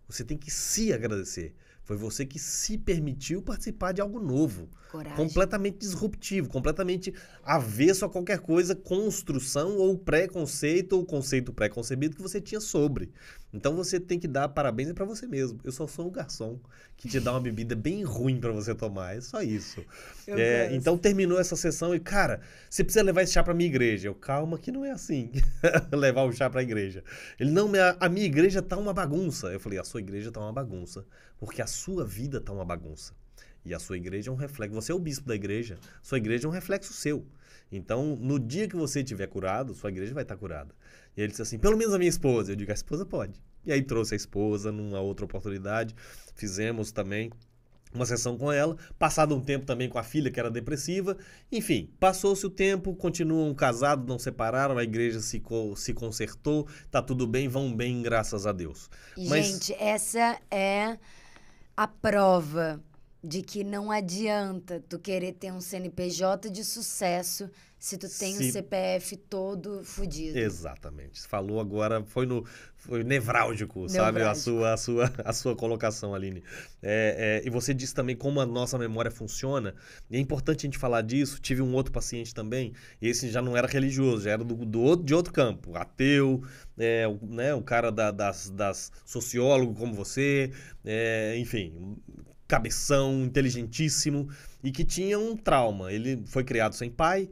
Você tem que se agradecer. Foi você que se permitiu participar de algo novo. Coragem. Completamente disruptivo, completamente avesso a qualquer coisa, construção ou preconceito ou conceito pré-concebido que você tinha sobre. Então você tem que dar parabéns para você mesmo. Eu só sou o garçom que te dá uma bebida bem ruim para você tomar. É só isso. Então terminou essa sessão e, cara, você precisa levar esse chá para minha igreja. Eu, calma que não é assim. Levar o chá para a igreja. Ele, não, a minha igreja tá uma bagunça. Eu falei, a sua igreja tá uma bagunça. Porque a sua vida tá uma bagunça. E a sua igreja é um reflexo. Você é o bispo da igreja. Sua igreja é um reflexo seu. Então, no dia que você estiver curado, sua igreja vai estar curada. E ele disse assim, pelo menos a minha esposa. Eu digo, a esposa pode. E aí trouxe a esposa numa outra oportunidade. Fizemos também uma sessão com ela. Passado um tempo também com a filha, que era depressiva. Enfim, passou-se o tempo, continuam casados, não separaram, a igreja se consertou, tá tudo bem, vão bem, graças a Deus. Gente, essa é a prova de que não adianta tu querer ter um CNPJ de sucesso se tu tem um CPF todo fudido. Exatamente. Você falou agora, foi nevrálgico, sabe? A sua colocação, Aline. E você disse também como a nossa memória funciona. E é importante a gente falar disso. Tive um outro paciente também, esse já não era religioso, já era de outro campo. Ateu, o cara das sociólogo como você, enfim, cabeção, inteligentíssimo, e que tinha um trauma. Ele foi criado sem pai,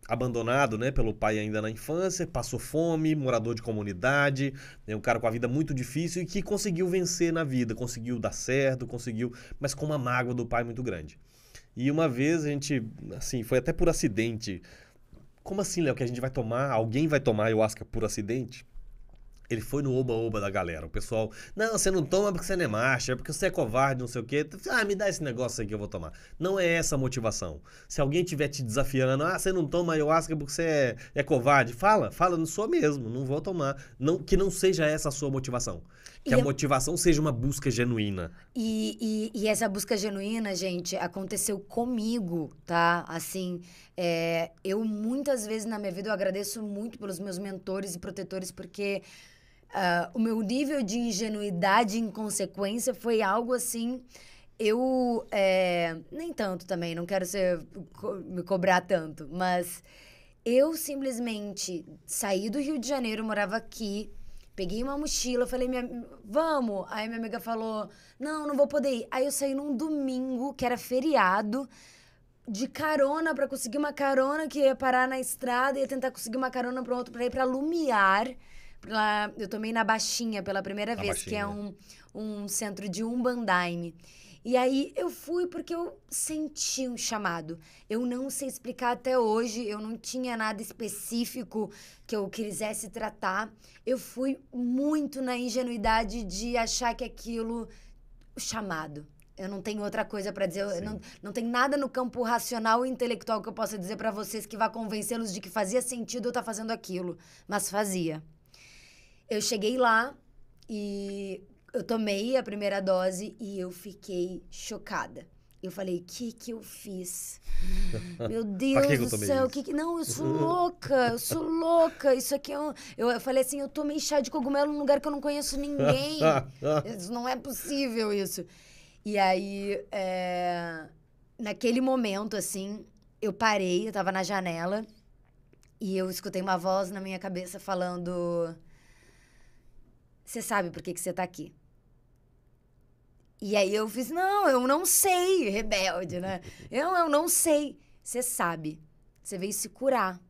abandonado, né, pelo pai ainda na infância, passou fome, morador de comunidade, um cara com a vida muito difícil e que conseguiu vencer na vida, conseguiu dar certo, mas com uma mágoa do pai muito grande. E uma vez a gente, assim, foi até por acidente. Como assim, Léo, que a gente vai tomar, alguém vai tomar ayahuasca por acidente? Ele foi no oba-oba da galera. O pessoal, não, você não toma porque você não é macho, é porque você é covarde, não sei o quê. Me dá esse negócio aí que eu vou tomar. Não é essa a motivação. Se alguém estiver te desafiando, você não toma ayahuasca porque você é covarde, fala, não sou mesmo, não vou tomar. Que não seja essa a sua motivação. Que a motivação seja uma busca genuína. E essa busca genuína, gente, aconteceu comigo, tá? Assim, eu muitas vezes na minha vida eu agradeço muito pelos meus mentores e protetores, porque o meu nível de ingenuidade e inconsequência foi algo assim... Eu, nem tanto também, não quero me cobrar tanto, mas eu simplesmente saí do Rio de Janeiro, morava aqui, peguei uma mochila, falei, vamos. Aí minha amiga falou, não vou poder ir. Aí eu saí num domingo, que era feriado, de carona, pra conseguir uma carona que ia parar na estrada, ia tentar conseguir uma carona pra ir pra Lumiar. Eu tomei na Baixinha pela primeira vez, que é um centro de Umbandaime. E aí eu fui porque eu senti um chamado. Eu não sei explicar até hoje, eu não tinha nada específico que eu quisesse tratar. Eu fui muito na ingenuidade de achar que aquilo... O chamado. Eu não tenho outra coisa pra dizer. Não tem nada no campo racional e intelectual que eu possa dizer pra vocês que vá convencê-los de que fazia sentido eu estar fazendo aquilo. Mas fazia. Eu cheguei lá e... Eu tomei a primeira dose e eu fiquei chocada. Eu falei, o que eu fiz? Meu Deus do céu, Não, eu sou louca, isso aqui é Eu falei assim, eu tomei chá de cogumelo num lugar que eu não conheço ninguém. Isso não é possível, isso. E aí, naquele momento, assim, eu parei, eu tava na janela e eu escutei uma voz na minha cabeça falando... Você sabe por que você tá aqui? E aí eu fiz, eu não sei, rebelde, né? Eu não sei. Você sabe. Você veio se curar.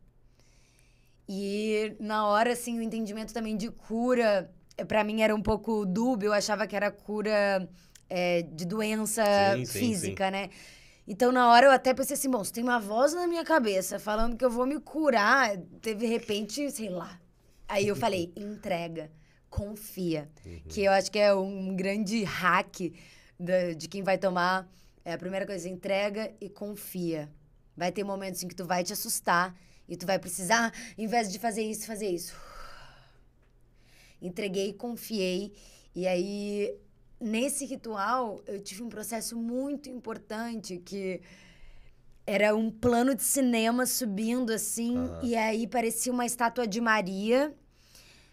E na hora, assim, o entendimento também de cura, pra mim era um pouco dúbio. Eu achava que era cura de doença física, sim. Né? Então, na hora, eu até pensei assim, bom, se tem uma voz na minha cabeça falando que eu vou me curar, de repente, sei lá. Aí eu falei, entrega. Confia. Que eu acho que é um grande hack de quem vai tomar. A primeira coisa, entrega e confia. Vai ter momentos em que tu vai te assustar e tu vai precisar, em vez de fazer isso. Entreguei, confiei. E aí, nesse ritual, eu tive um processo muito importante que era um plano de cinema subindo assim, e aí parecia uma estátua de Maria.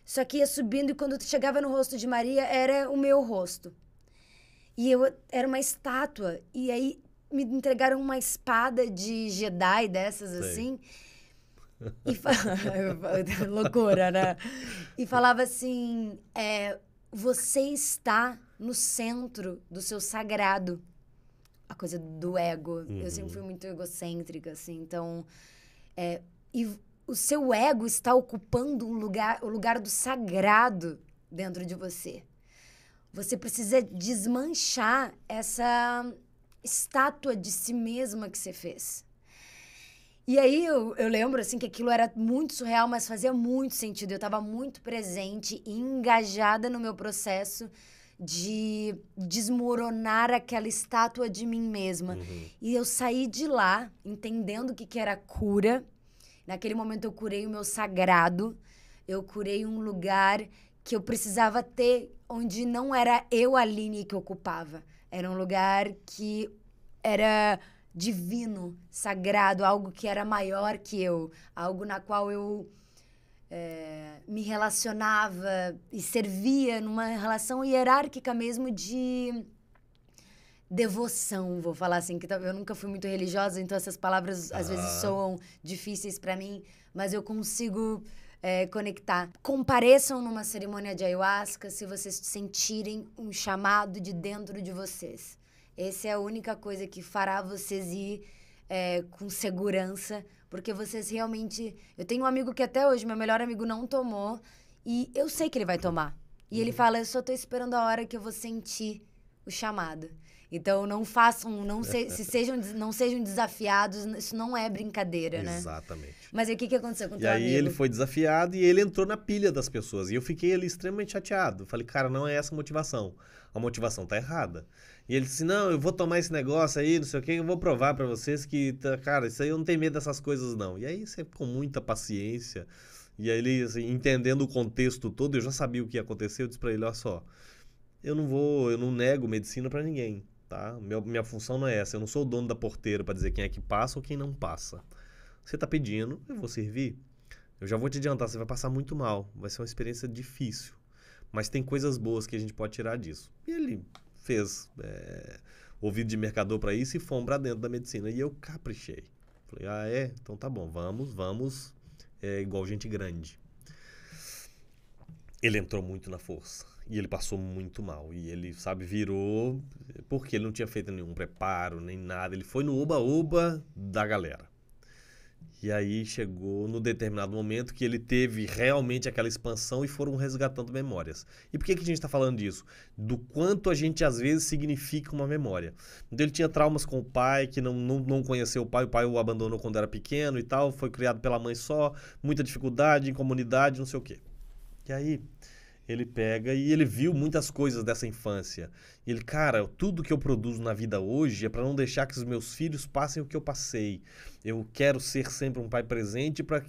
Só que ia subindo e quando chegava no rosto de Maria, era o meu rosto. E eu era uma estátua. E aí me entregaram uma espada de Jedi dessas, assim. E loucura, né? E falava assim, você está no centro do seu sagrado. A coisa do ego. Eu sempre fui muito egocêntrica, assim. Então, o seu ego está ocupando o lugar do sagrado dentro de você. Você precisa desmanchar essa estátua de si mesma que você fez. E aí eu lembro assim, que aquilo era muito surreal, mas fazia muito sentido. Eu estava muito presente e engajada no meu processo de desmoronar aquela estátua de mim mesma. E eu saí de lá entendendo o que era cura. Naquele momento eu curei o meu sagrado, eu curei um lugar que eu precisava ter, onde não era eu, Aline, que ocupava. Era um lugar que era divino, sagrado, algo que era maior que eu, algo na qual eu me relacionava e servia numa relação hierárquica mesmo de devoção, vou falar assim, que eu nunca fui muito religiosa, então essas palavras às vezes soam difíceis para mim, mas eu consigo conectar. Compareçam numa cerimônia de ayahuasca se vocês sentirem um chamado de dentro de vocês. Essa é a única coisa que fará vocês ir com segurança, porque vocês realmente... Eu tenho um amigo que até hoje, meu melhor amigo, não tomou, e eu sei que ele vai tomar. E ele fala, eu só tô esperando a hora que eu vou sentir o chamado. Então, não façam, não sejam desafiados, isso não é brincadeira, né? Exatamente. Mas aí, o que aconteceu com o teu amigo? E aí ele foi desafiado e ele entrou na pilha das pessoas. E eu fiquei ali extremamente chateado. Falei, cara, não é essa a motivação. A motivação tá errada. E ele disse, não, eu vou tomar esse negócio aí, não sei o quê, eu vou provar pra vocês que, cara, isso aí eu não tenho medo dessas coisas, não. E aí, você com muita paciência, e aí ele, assim, entendendo o contexto todo, eu já sabia o que ia acontecer, eu disse pra ele, olha só, eu não nego medicina pra ninguém. Tá? Minha função não é essa. Eu não sou o dono da porteira para dizer quem é que passa ou quem não passa. Você tá pedindo, eu vou servir. Eu já vou te adiantar, você vai passar muito mal. Vai ser uma experiência difícil. Mas tem coisas boas que a gente pode tirar disso. E ele fez ouvido de mercador para isso e fomos para dentro da medicina. E eu caprichei. Falei, então tá bom, vamos. É igual gente grande. Ele entrou muito na força. E ele passou muito mal. E ele, virou... Porque ele não tinha feito nenhum preparo, nem nada. Ele foi no oba-oba da galera. E aí chegou no determinado momento que ele teve realmente aquela expansão e foram resgatando memórias. E por que a gente está falando disso? Do quanto a gente, às vezes, significa uma memória. Então ele tinha traumas com o pai, que não conheceu o pai o abandonou quando era pequeno e tal, foi criado pela mãe só, muita dificuldade em comunidade, não sei o quê. E aí... ele pega e ele viu muitas coisas dessa infância. E ele, cara, tudo que eu produzo na vida hoje é para não deixar que os meus filhos passem o que eu passei. Eu quero ser sempre um pai presente para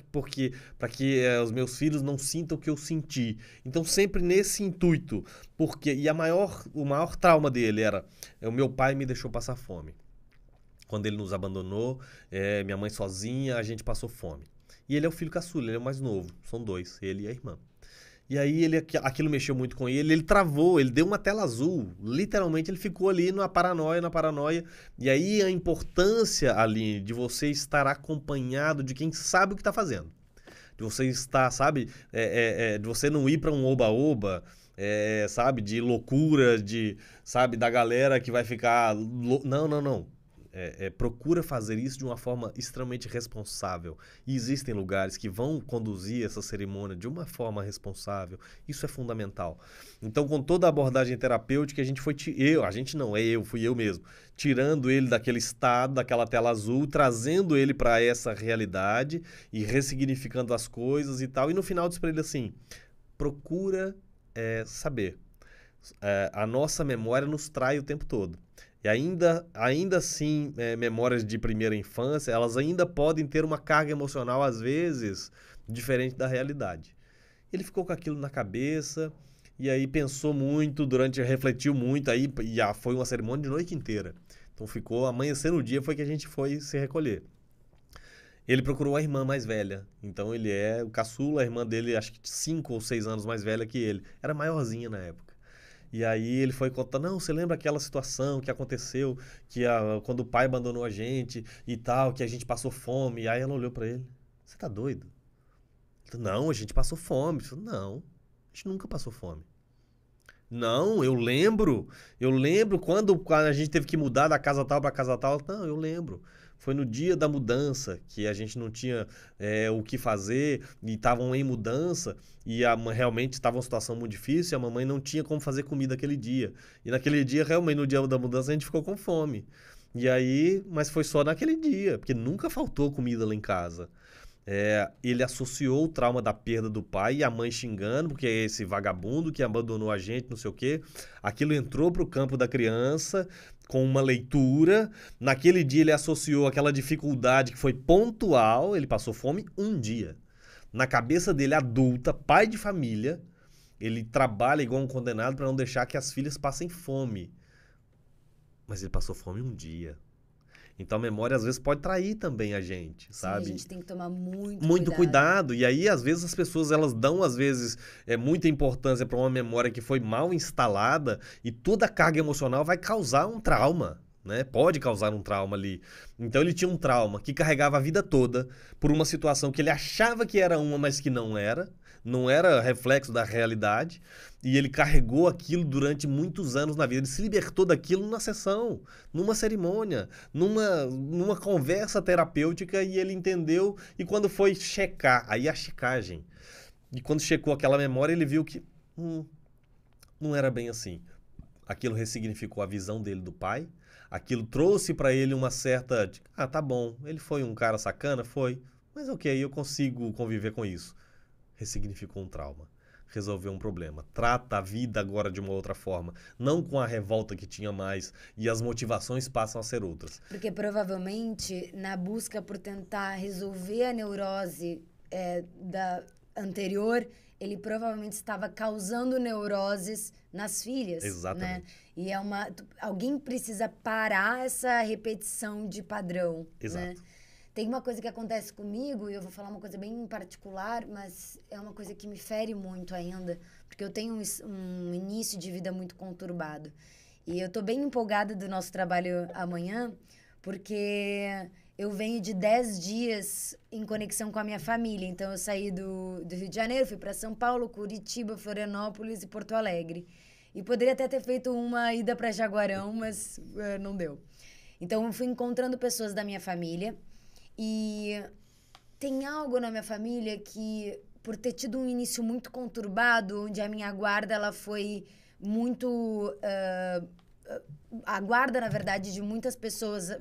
que os meus filhos não sintam o que eu senti. Então, sempre nesse intuito. E o maior trauma dele era, o meu pai me deixou passar fome. Quando ele nos abandonou, minha mãe sozinha, a gente passou fome. E ele é o filho caçula, ele é o mais novo. São dois, ele e a irmã. E aí aquilo mexeu muito com ele travou, ele deu uma tela azul, literalmente ele ficou ali na paranoia. E aí a importância, Aline, de você estar acompanhado de quem sabe o que está fazendo. De você estar, de você não ir para um oba-oba, de loucura, da galera que vai ficar... Não. Procura fazer isso de uma forma extremamente responsável. E existem lugares que vão conduzir essa cerimônia de uma forma responsável. Isso é fundamental. Então, com toda a abordagem terapêutica, fui eu mesmo, tirando ele daquele estado, daquela tela azul, trazendo ele para essa realidade e ressignificando as coisas e tal. E no final disse para ele assim, procura saber. A nossa memória nos trai o tempo todo. E ainda assim, memórias de primeira infância, elas ainda podem ter uma carga emocional, às vezes, diferente da realidade. Ele ficou com aquilo na cabeça, e aí pensou muito, refletiu muito, aí foi uma cerimônia de noite inteira. Então amanhecendo o dia, foi que a gente foi se recolher. Ele procurou a irmã mais velha, então ele é o caçula, a irmã dele, acho que 5 ou 6 anos mais velha que ele. Era maiorzinha na época. E aí ele foi contando, não, você lembra aquela situação que aconteceu, quando o pai abandonou a gente e tal, que a gente passou fome. E aí ela olhou pra ele, você tá doido? Ele falou, não, a gente passou fome. Ele falou, não, a gente nunca passou fome. Não, eu lembro quando a gente teve que mudar da casa tal pra casa tal. Não, eu lembro. Foi no dia da mudança, que a gente não tinha o que fazer e estavam em mudança e realmente estava uma situação muito difícil e a mamãe não tinha como fazer comida aquele dia. E naquele dia, realmente, no dia da mudança, a gente ficou com fome. E aí, mas foi só naquele dia, porque nunca faltou comida lá em casa. Ele associou o trauma da perda do pai e a mãe xingando, porque é esse vagabundo que abandonou a gente, não sei o quê. Aquilo entrou para o campo da criança com uma leitura. Naquele dia ele associou aquela dificuldade que foi pontual, ele passou fome um dia. Na cabeça dele, adulta, pai de família, ele trabalha igual um condenado para não deixar que as filhas passem fome. mas ele passou fome um dia. Então a memória às vezes pode trair também a gente, sabe? Sim, a gente tem que tomar Muito cuidado. E aí, às vezes, as pessoas elas dão, às vezes, muita importância para uma memória que foi mal instalada e toda a carga emocional vai causar um trauma, né? Pode causar um trauma ali. Então ele tinha um trauma que carregava a vida toda por uma situação que ele achava que era uma, mas que não era reflexo da realidade, e ele carregou aquilo durante muitos anos na vida. Ele se libertou daquilo numa sessão, numa cerimônia, numa conversa terapêutica, e ele entendeu, e quando foi checar, aí a checagem, e quando checou aquela memória, ele viu que não era bem assim. Aquilo ressignificou a visão dele do pai, aquilo trouxe para ele uma certa... tá bom, ele foi um cara sacana? Foi. Mas ok, eu consigo conviver com isso. Ressignificou um trauma, resolveu um problema, trata a vida agora de uma outra forma, não com a revolta que tinha mais, e as motivações passam a ser outras. Porque provavelmente, na busca por tentar resolver a neurose da anterior, ele provavelmente estava causando neuroses nas filhas. Exatamente. Né? E alguém precisa parar essa repetição de padrão. Exato. Né? Tem uma coisa que acontece comigo, e eu vou falar uma coisa bem particular, mas é uma coisa que me fere muito ainda, porque eu tenho um início de vida muito conturbado. E eu tô bem empolgada do nosso trabalho amanhã, porque eu venho de 10 dias em conexão com a minha família. Então, eu saí do Rio de Janeiro, fui para São Paulo, Curitiba, Florianópolis e Porto Alegre. E poderia até ter feito uma ida para Jaguarão, mas não deu. Então, eu fui encontrando pessoas da minha família. E tem algo na minha família que, por ter tido um início muito conturbado, onde a minha guarda ela foi muito... a guarda, na verdade, de muitas pessoas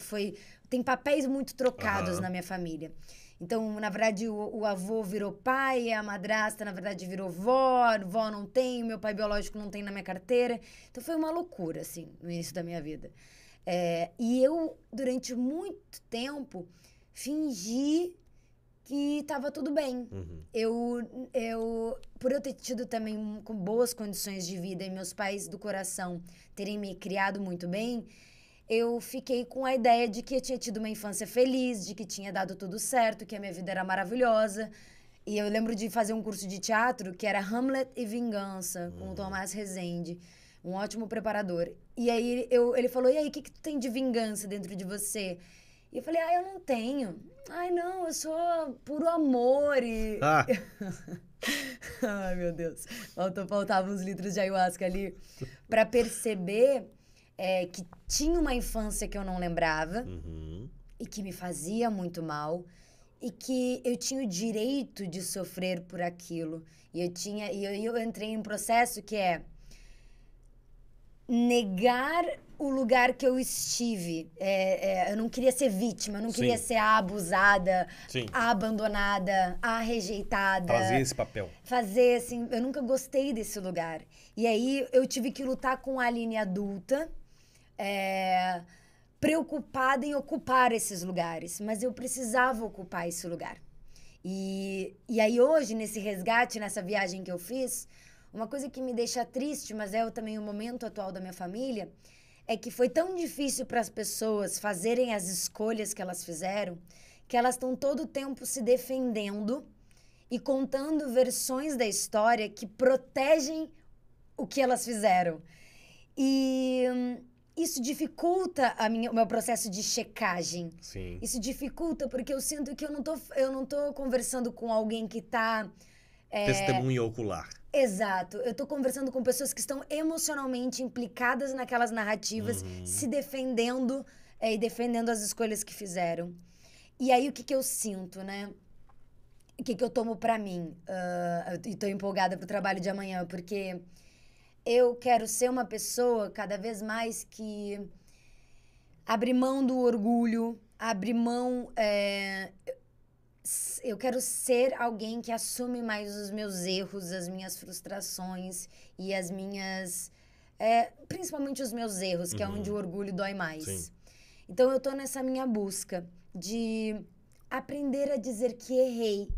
tem papéis muito trocados na minha família. Então, na verdade, o avô virou pai, a madrasta, na verdade, virou vó não tem, meu pai biológico não tem na minha carteira. Então, foi uma loucura, assim, no início da minha vida. E eu, durante muito tempo... fingi que estava tudo bem. Por eu ter tido também com boas condições de vida e meus pais do coração terem me criado muito bem, eu fiquei com a ideia de que eu tinha tido uma infância feliz, de que tinha dado tudo certo, que a minha vida era maravilhosa. E eu lembro de fazer um curso de teatro que era Hamlet e Vingança, com o Tomás Rezende, um ótimo preparador. E aí ele falou, e aí, o que tu tem de vingança dentro de você? E eu falei, eu não tenho. Ai, não, eu sou puro amor e... Ai, meu Deus. Faltavam uns litros de ayahuasca ali pra perceber que tinha uma infância que eu não lembrava e que me fazia muito mal e que eu tinha o direito de sofrer por aquilo. E eu entrei em um processo que é negar o lugar que eu estive. Eu não queria ser vítima, eu não queria ser a abusada, a abandonada, a rejeitada. Fazer esse papel. Fazer, assim, eu nunca gostei desse lugar. E aí eu tive que lutar com a Aline adulta, preocupada em ocupar esses lugares. Mas eu precisava ocupar esse lugar. E aí hoje, nesse resgate, nessa viagem que eu fiz, uma coisa que me deixa triste, mas é também o momento atual da minha família, é que foi tão difícil para as pessoas fazerem as escolhas que elas fizeram, que elas estão todo o tempo se defendendo e contando versões da história que protegem o que elas fizeram. E isso dificulta o meu processo de checagem. Sim. Isso dificulta porque eu sinto que eu não tô conversando com alguém que está... testemunha ocular. Exato. Eu tô conversando com pessoas que estão emocionalmente implicadas naquelas narrativas, se defendendo e defendendo as escolhas que fizeram. E aí, o que eu sinto, né? O que eu tomo pra mim? E tô empolgada pro trabalho de amanhã, porque eu quero ser uma pessoa cada vez mais que abre mão do orgulho, abre mão... Eu quero ser alguém que assume mais os meus erros, as minhas frustrações e as minhas... principalmente os meus erros, que é onde o orgulho dói mais. Sim. Então, eu tô nessa minha busca de aprender a dizer que errei.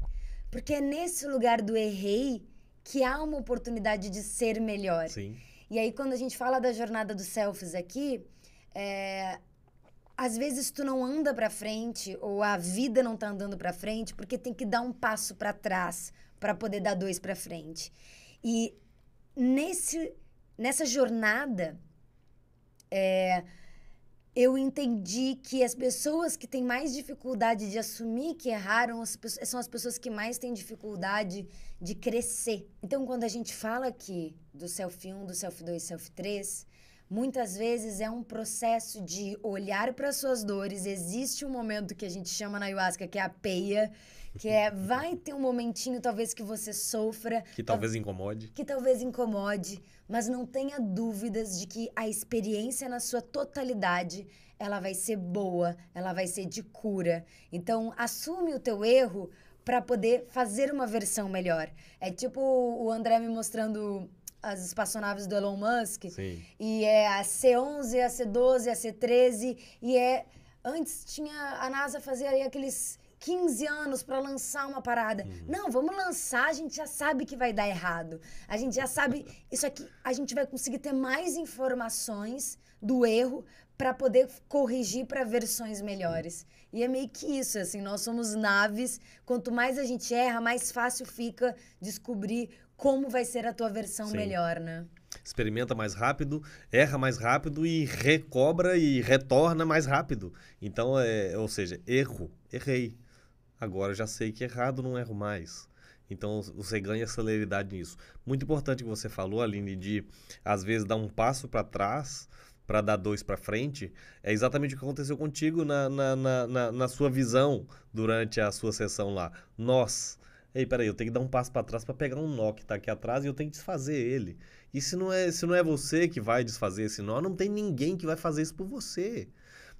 Porque é nesse lugar do errei que há uma oportunidade de ser melhor. Sim. E aí, quando a gente fala da jornada dos selfies aqui, Às vezes tu não anda pra frente, ou a vida não tá andando pra frente, porque tem que dar um passo pra trás pra poder dar 2 pra frente. E nessa jornada, eu entendi que as pessoas que têm mais dificuldade de assumir que erraram são as pessoas que mais têm dificuldade de crescer. Então, quando a gente fala aqui do Self 1, do Self 2, Self 3, muitas vezes é um processo de olhar para suas dores. Existe um momento que a gente chama na Ayahuasca, que é a peia, que vai ter um momentinho talvez que você sofra. Que talvez incomode. Que talvez incomode, mas não tenha dúvidas de que a experiência na sua totalidade, ela vai ser boa, ela vai ser de cura. Então, assume o teu erro para poder fazer uma versão melhor. É tipo o André me mostrando as espaçonaves do Elon Musk. Sim. E é a C11, a C12, a C13. Antes a NASA fazia aí aqueles 15 anos para lançar uma parada. Não, vamos lançar, a gente já sabe que vai dar errado. A gente já sabe, isso aqui, a gente vai conseguir ter mais informações do erro para poder corrigir para versões melhores. E é meio que isso, assim, nós somos naves, quanto mais a gente erra, mais fácil fica descobrir como vai ser a tua versão melhor, né? Experimenta mais rápido, erra mais rápido e recobra e retorna mais rápido. Então, ou seja, errei. Agora já sei que errado, não erro mais. Então, você ganha celeridade nisso. Muito importante que você falou, Aline, de às vezes dar um passo para trás para dar 2 para frente. É exatamente o que aconteceu contigo na sua visão durante a sua sessão lá. Ei, peraí, eu tenho que dar um passo para trás para pegar um nó que está aqui atrás e eu tenho que desfazer ele. E se não é você que vai desfazer esse nó, não tem ninguém que vai fazer isso por você.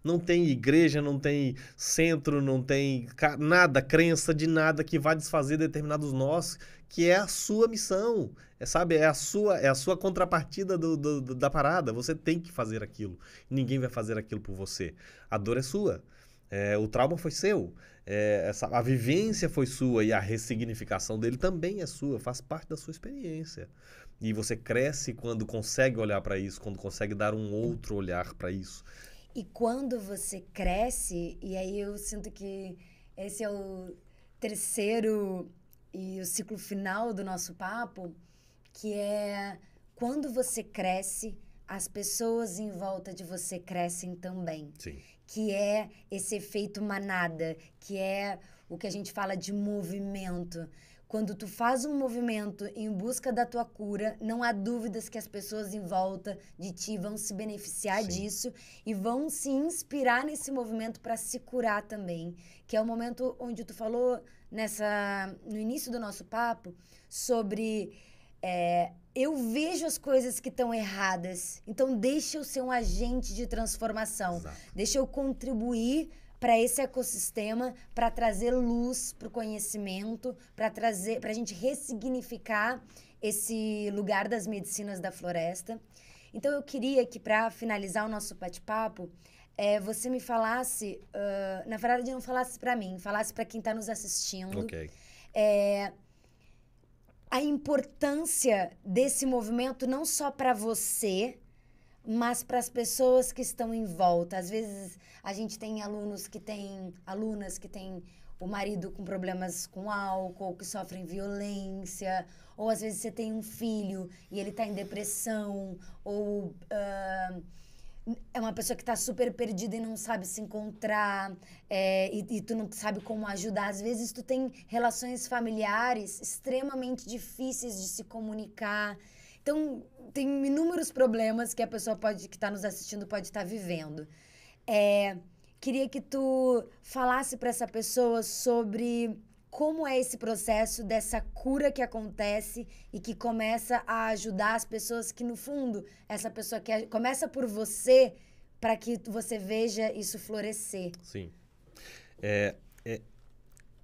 Não tem igreja, não tem centro, não tem nada, crença de nada que vai desfazer determinados nós, que é a sua missão. É a sua contrapartida da parada. Você tem que fazer aquilo. Ninguém vai fazer aquilo por você. A dor é sua. O trauma foi seu. A vivência foi sua e a ressignificação dele também é sua, faz parte da sua experiência. E você cresce quando consegue olhar para isso, quando consegue dar um outro olhar para isso. E quando você cresce, e aí eu sinto que esse é o terceiro e o ciclo final do nosso papo, que é quando você cresce, as pessoas em volta de você crescem também. Sim. Que é esse efeito manada, que é o que a gente fala de movimento. Quando tu faz um movimento em busca da tua cura, não há dúvidas que as pessoas em volta de ti vão se beneficiar disso e vão se inspirar nesse movimento para se curar também. Que é o momento onde tu falou no início do nosso papo sobre eu vejo as coisas que estão erradas, então deixa eu ser um agente de transformação. Exato. Deixa eu contribuir para esse ecossistema, para trazer luz para o conhecimento, para a gente ressignificar esse lugar das medicinas da floresta. Então, eu queria que, para finalizar o nosso bate-papo, você me falasse, na verdade, não falasse para mim, falasse para quem está nos assistindo. Ok. A importância desse movimento não só para você, mas para as pessoas que estão em volta. Às vezes a gente tem alunas que têm o marido com problemas com álcool, que sofrem violência, ou às vezes você tem um filho e ele está em depressão, ou é uma pessoa que está super perdida e não sabe se encontrar, e tu não sabe como ajudar. Às vezes tu tem relações familiares extremamente difíceis de se comunicar. Então, tem inúmeros problemas que a pessoa que está nos assistindo pode estar vivendo. Queria que tu falasse para essa pessoa sobre como é esse processo dessa cura que acontece e que começa a ajudar as pessoas que, no fundo, essa pessoa começa por você para que você veja isso florescer. Sim.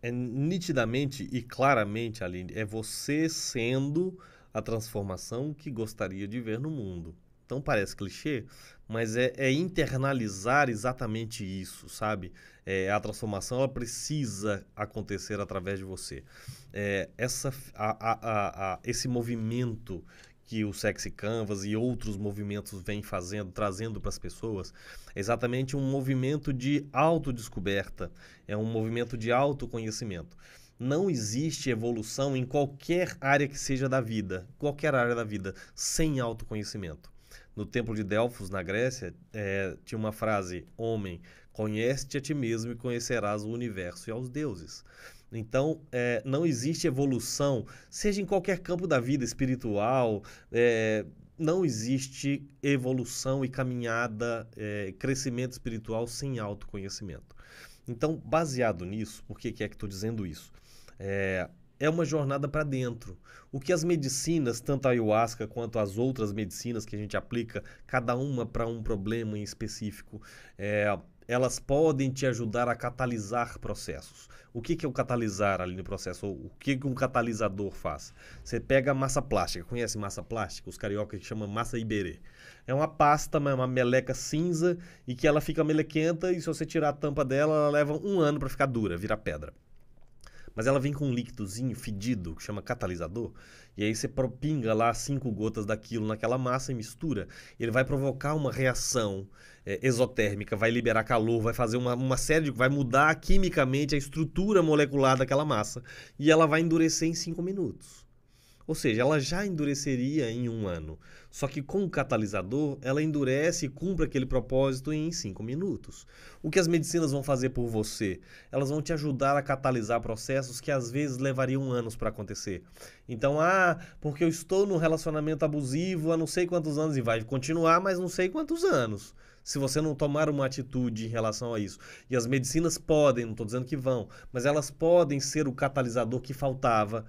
Nitidamente e claramente, Aline, é você sendo a transformação que gostaria de ver no mundo. Então parece clichê, mas é internalizar exatamente isso, sabe? A transformação ela precisa acontecer através de você. Esse movimento que o Sexy Canvas e outros movimentos vêm trazendo para as pessoas, é exatamente um movimento de autodescoberta, é um movimento de autoconhecimento. Não existe evolução em qualquer área que seja da vida, qualquer área da vida, sem autoconhecimento. No Templo de Delfos, na Grécia, tinha uma frase: homem, conhece-te a ti mesmo e conhecerás o universo e aos deuses. Então, não existe evolução, seja em qualquer campo da vida, espiritual, não existe evolução e caminhada, crescimento espiritual sem autoconhecimento. Então, baseado nisso, por que é que estou dizendo isso? É uma jornada para dentro. O que as medicinas, tanto a ayahuasca quanto as outras medicinas que a gente aplica, cada uma para um problema em específico, elas podem te ajudar a catalisar processos. O que é o catalisar ali no processo? O que um catalisador faz? Você pega a massa plástica. Conhece massa plástica? Os cariocas que chamam massa iberê. É uma pasta, uma meleca cinza e que ela fica melequenta e se você tirar a tampa dela, ela leva 1 ano para ficar dura, vira pedra. Mas ela vem com um líquidozinho fedido, que chama catalisador, e aí você pinga lá 5 gotas daquilo naquela massa e mistura. Ele vai provocar uma reação exotérmica, vai liberar calor, vai fazer uma série de... vai mudar quimicamente a estrutura molecular daquela massa, e ela vai endurecer em 5 minutos. Ou seja, ela já endureceria em 1 ano. Só que com o catalisador, ela endurece e cumpre aquele propósito em 5 minutos. O que as medicinas vão fazer por você? Elas vão te ajudar a catalisar processos que às vezes levariam anos para acontecer. Então, porque eu estou num relacionamento abusivo há não sei quantos anos e vai continuar, mas não sei quantos anos. Se você não tomar uma atitude em relação a isso. E as medicinas podem, não estou dizendo que vão, mas elas podem ser o catalisador que faltava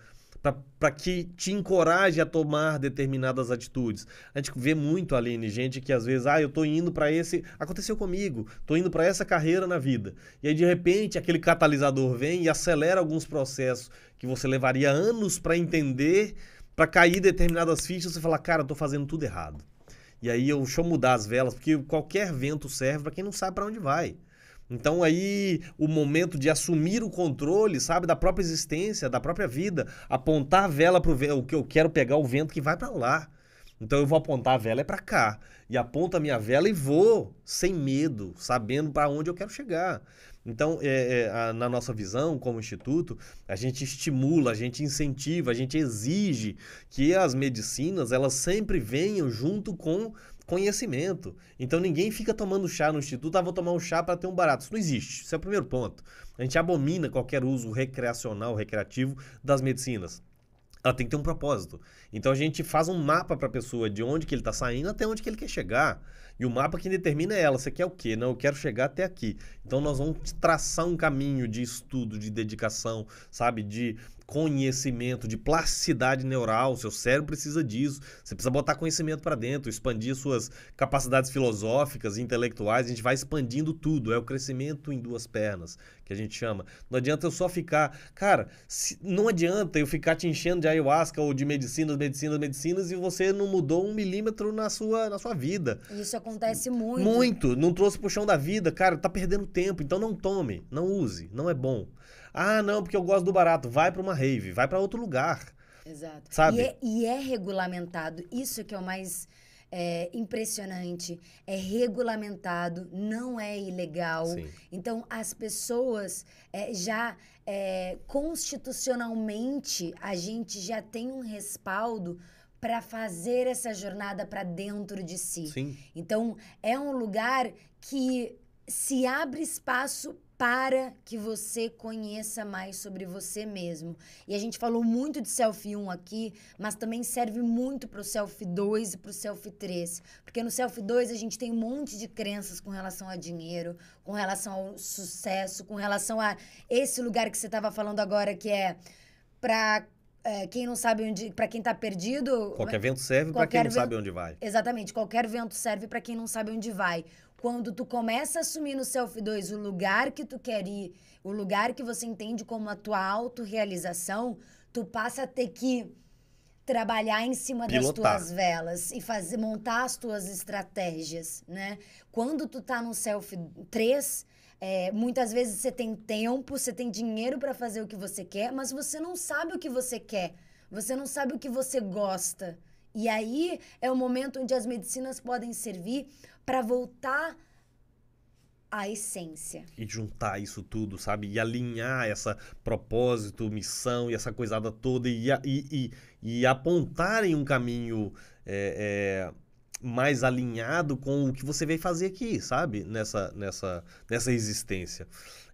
para que te encoraje a tomar determinadas atitudes. A gente vê muito, Aline, gente que às vezes, eu tô indo para esse... Aconteceu comigo, tô indo para essa carreira na vida. E aí, de repente, aquele catalisador vem e acelera alguns processos que você levaria anos para entender, para cair determinadas fichas, você fala, cara, eu tô fazendo tudo errado. E aí, deixa eu mudar as velas, porque qualquer vento serve para quem não sabe para onde vai. Então aí o momento de assumir o controle, sabe, da própria existência, da própria vida, apontar a vela para o vento, o que eu quero pegar o vento que vai para lá. Então eu vou apontar a vela para cá e aponto a minha vela e vou sem medo, sabendo para onde eu quero chegar. Então, na nossa visão como instituto, a gente estimula, a gente incentiva, a gente exige que as medicinas elas sempre venham junto com conhecimento. Então ninguém fica tomando chá no instituto, vou tomar um chá para ter um barato. Isso não existe. Isso é o primeiro ponto. A gente abomina qualquer uso recreacional, recreativo das medicinas. Ela tem que ter um propósito. Então a gente faz um mapa para a pessoa de onde que ele está saindo até onde que ele quer chegar. E o mapa que determina é ela. Você quer o quê? Não, eu quero chegar até aqui. Então nós vamos traçar um caminho de estudo, de dedicação, sabe? De conhecimento, de plasticidade neural. Seu cérebro precisa disso. Você precisa botar conhecimento para dentro, expandir suas capacidades filosóficas, intelectuais. A gente vai expandindo tudo. É o crescimento em 2 pernas, que a gente chama. Não adianta eu só ficar... Cara, não adianta eu ficar te enchendo de ayahuasca ou de medicinas e você não mudou 1 milímetro na sua vida. Isso acontece muito. Muito. Não trouxe pro chão da vida. Cara, tá perdendo tempo. Então não tome, não use, não é bom. Não, porque eu gosto do barato. Vai para uma rave, vai para outro lugar. Exato. Sabe? E é regulamentado. Isso que é o mais impressionante. É regulamentado, não é ilegal. Sim. Então, as pessoas já constitucionalmente, a gente já tem um respaldo para fazer essa jornada para dentro de si. Sim. Então, é um lugar que se abre espaço para que você conheça mais sobre você mesmo. E a gente falou muito de Selfie 1 aqui, mas também serve muito para o Selfie 2 e para o Selfie 3. Porque no Selfie 2 a gente tem um monte de crenças com relação a dinheiro, com relação ao sucesso, com relação a esse lugar que você estava falando agora, que é para... quem não sabe onde... Para quem tá perdido... Qualquer vento serve para quem não sabe onde vai. Exatamente. Qualquer vento serve para quem não sabe onde vai. Quando tu começa a assumir no Selfie 2 o lugar que tu quer ir, o lugar que você entende como a tua autorrealização, tu passa a ter que trabalhar em cima das tuas velas e montar as tuas estratégias, né? Quando tu tá no Selfie 3... muitas vezes você tem tempo, você tem dinheiro para fazer o que você quer, mas você não sabe o que você quer, você não sabe o que você gosta. E aí é o momento onde as medicinas podem servir para voltar à essência. E juntar isso tudo, sabe? E alinhar essa propósito, missão e essa coisada toda e apontarem um caminho mais alinhado com o que você veio fazer aqui, sabe? Nessa existência.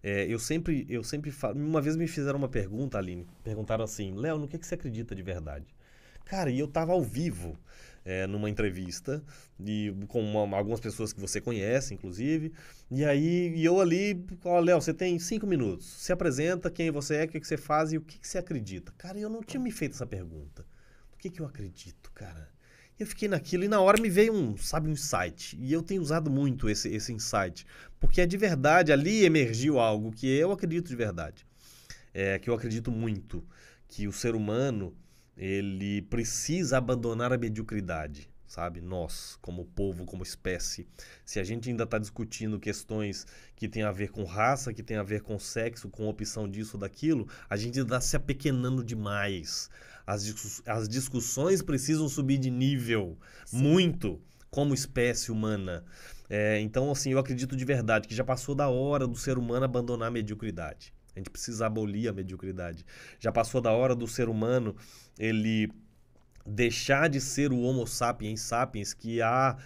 Eu sempre falo... Uma vez me fizeram uma pergunta, Aline. Perguntaram assim, Léo, no que você acredita de verdade? Cara, e eu tava ao vivo numa entrevista com algumas pessoas que você conhece, inclusive. E aí, eu ali, Léo, você tem 5 minutos. Se apresenta, quem você é, o que você faz e o que você acredita. Cara, eu não tinha me feito essa pergunta. O que eu acredito, cara? Eu fiquei naquilo e na hora me veio um insight. E eu tenho usado muito esse insight. Porque é de verdade, ali emergiu algo que eu acredito de verdade. Que eu acredito muito. Que o ser humano, ele precisa abandonar a mediocridade, sabe? Nós, como povo, como espécie. Se a gente ainda está discutindo questões que tem a ver com raça, que tem a ver com sexo, com opção disso ou daquilo, a gente está se apequenando demais. As discussões precisam subir de nível, muito, como espécie humana. Então, assim, eu acredito de verdade que já passou da hora do ser humano abandonar a mediocridade. A gente precisa abolir a mediocridade. Já passou da hora do ser humano ele deixar de ser o Homo sapiens sapiens que há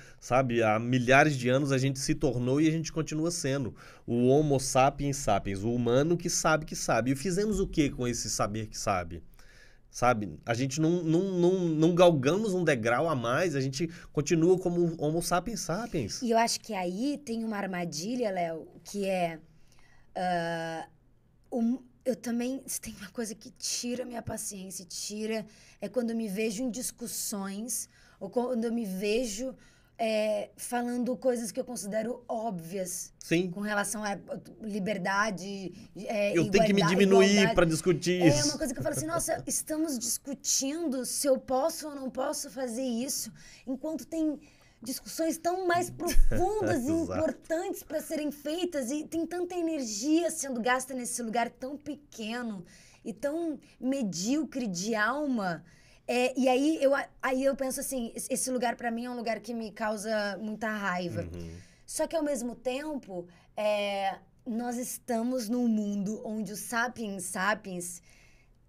milhares de anos a gente se tornou e a gente continua sendo o Homo sapiens sapiens, o humano que sabe que sabe. E fizemos o que com esse saber que sabe? Sabe? A gente não galgamos um degrau a mais, a gente continua como Homo sapiens sapiens. E eu acho que aí tem uma armadilha, Léo, que é... eu também... Tem uma coisa que tira minha paciência, é quando eu me vejo em discussões, ou quando eu me vejo falando coisas que eu considero óbvias. Sim. Com relação à liberdade, eu tenho que me diminuir para discutir isso. É uma coisa que eu falo assim, nossa, estamos discutindo se eu posso ou não posso fazer isso, enquanto tem discussões tão mais profundas e importantes para serem feitas e tem tanta energia sendo gasta nesse lugar tão pequeno e tão medíocre de alma. E aí eu penso assim, esse lugar para mim é um lugar que me causa muita raiva. Uhum. Só que ao mesmo tempo, nós estamos num mundo onde o sapiens sapiens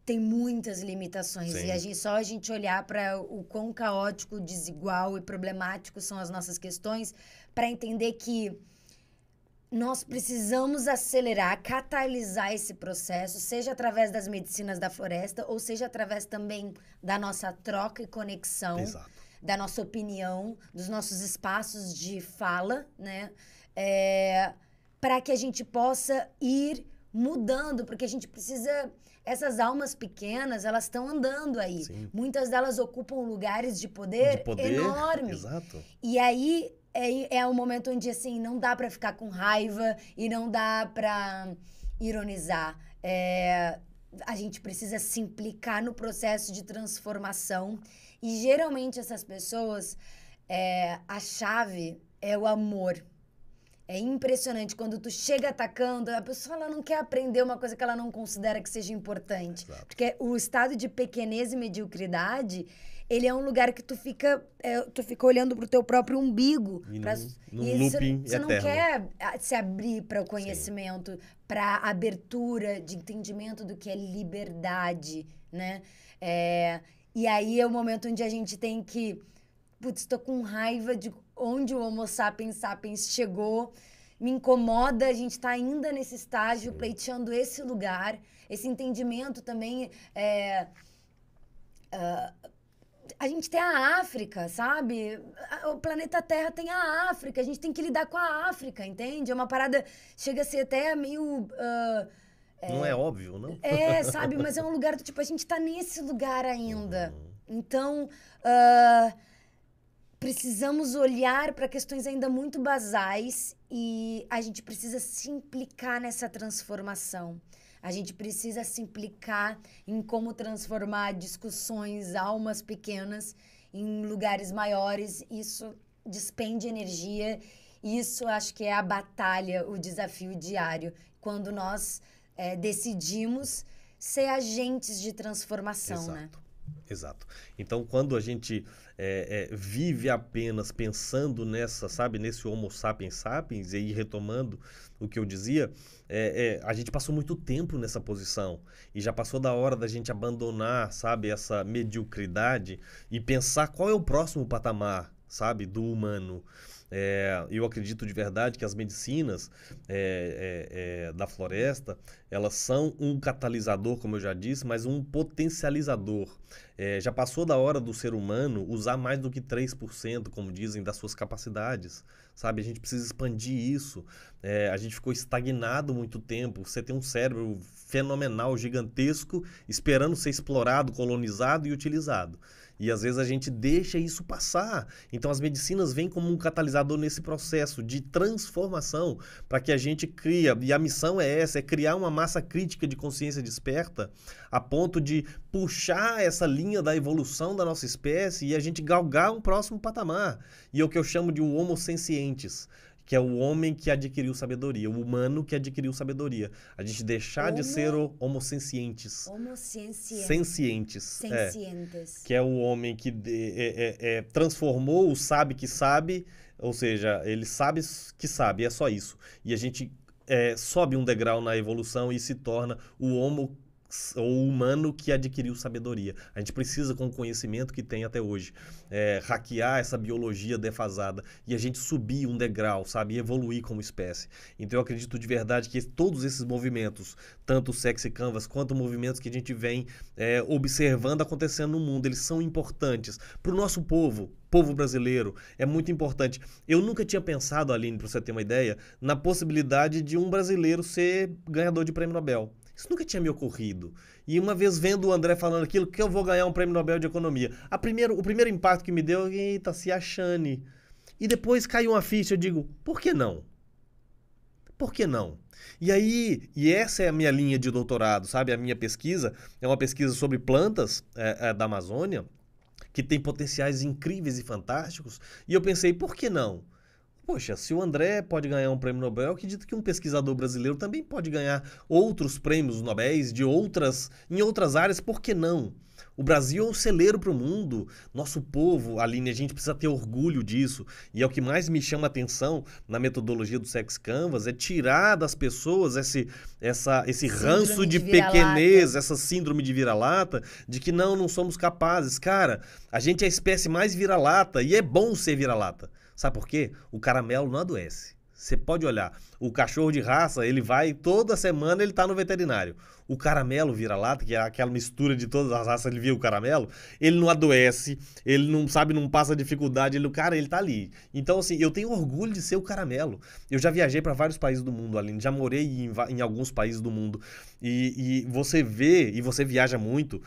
tem muitas limitações. Sim. E só a gente olhar para o quão caótico, desigual e problemático são as nossas questões para entender que nós precisamos acelerar, catalisar esse processo, seja através das medicinas da floresta, ou seja através também da nossa troca e conexão, Exato. da nossa opinião, dos nossos espaços de fala, né? Para que a gente possa ir mudando, porque a gente precisa... Essas almas pequenas, elas estão andando aí. Sim. Muitas delas ocupam lugares de poder enorme. Exato. E aí é o momento onde, assim, não dá pra ficar com raiva e não dá pra ironizar. A gente precisa se implicar no processo de transformação. E, geralmente, essas pessoas, a chave é o amor. É impressionante, quando tu chega atacando, a pessoa ela não quer aprender uma coisa que ela não considera que seja importante. Exato. Porque o estado de pequenez e mediocridade, ele é um lugar que tu fica olhando pro teu próprio umbigo. Num looping você não eterno. quer se abrir para o conhecimento, para abertura de entendimento do que é liberdade, né? E aí é o momento onde a gente tem que... Putz, tô com raiva de onde o Homo sapiens sapiens chegou. Me incomoda, a gente tá ainda nesse estágio, Sim. pleiteando esse lugar. Esse entendimento também... a gente tem a África, sabe? O planeta Terra tem a África. A gente tem que lidar com a África, entende? É uma parada... Chega a ser até meio... Não é óbvio, não? Sabe? Mas é um lugar do tipo... A gente tá nesse lugar ainda. Uhum. Então... precisamos olhar para questões ainda muito basais e a gente precisa se implicar nessa transformação. A gente precisa se implicar em como transformar discussões, almas pequenas, em lugares maiores. Isso despende energia. Isso acho que é a batalha, o desafio diário. Quando nós decidimos ser agentes de transformação, Exato. né? Exato. Então, quando a gente vive apenas pensando nessa, sabe, nesse Homo sapiens sapiens, e aí retomando o que eu dizia, a gente passou muito tempo nessa posição e já passou da hora da gente abandonar, sabe, essa mediocridade e pensar qual é o próximo patamar, sabe, do humano. Eu acredito de verdade que as medicinas da floresta, elas são um catalisador, como eu já disse, mas um potencializador. Já passou da hora do ser humano usar mais do que 3%, como dizem, das suas capacidades, sabe? A gente precisa expandir isso. A gente ficou estagnado muito tempo. Você tem um cérebro fenomenal, gigantesco, esperando ser explorado, colonizado e utilizado. E às vezes a gente deixa isso passar. Então as medicinas vêm como um catalisador nesse processo de transformação para que a gente cria. E a missão é essa, é criar uma massa crítica de consciência desperta a ponto de puxar essa linha da evolução da nossa espécie e a gente galgar um próximo patamar. E é o que eu chamo de homo sencientes, que é o homem que adquiriu sabedoria, o humano que adquiriu sabedoria. A gente deixar de ser o homo sencientes. Homo sencientes. Sencientes. Sencientes. Que é o homem que transformou o sabe que sabe, ou seja, ele sabe que sabe, é só isso. E a gente sobe um degrau na evolução e se torna o homo ou humano que adquiriu sabedoria. A gente precisa, com o conhecimento que tem até hoje, hackear essa biologia defasada e a gente subir um degrau, sabe? E evoluir como espécie. Então eu acredito de verdade que todos esses movimentos, tanto o Sexy Canvas quanto movimentos que a gente vem observando acontecendo no mundo, eles são importantes para o nosso povo brasileiro, é muito importante. Eu nunca tinha pensado, Aline, para você ter uma ideia, na possibilidade de um brasileiro ser ganhador de prêmio Nobel. Isso nunca tinha me ocorrido. E uma vez vendo o André falando aquilo, que eu vou ganhar um prêmio Nobel de Economia. O primeiro impacto que me deu, eita, se achane. E depois caiu uma ficha, eu digo, por que não? Por que não? E aí, essa é a minha linha de doutorado, sabe? A minha pesquisa é uma pesquisa sobre plantas da Amazônia, que tem potenciais incríveis e fantásticos. E eu pensei, por que não? Poxa, se o André pode ganhar um prêmio Nobel, eu acredito que um pesquisador brasileiro também pode ganhar outros prêmios Nobéis em outras áreas, por que não? O Brasil é um celeiro para o mundo. Nosso povo, Aline, a gente precisa ter orgulho disso. E é o que mais me chama a atenção na metodologia do Sex Canvas, é tirar das pessoas esse ranço de pequenez, essa síndrome de vira-lata, de que não somos capazes. Cara, a gente é a espécie mais vira-lata e é bom ser vira-lata. Sabe por quê? O caramelo não adoece. Você pode olhar, o cachorro de raça, ele vai, toda semana ele tá no veterinário. O caramelo vira-lata, que é aquela mistura de todas as raças, ele vira o caramelo, ele não adoece, ele não passa dificuldade, ele tá ali. Então, assim, eu tenho orgulho de ser o caramelo. Eu já viajei para vários países do mundo, Aline, já morei em alguns países do mundo. E você vê, e você viaja muito,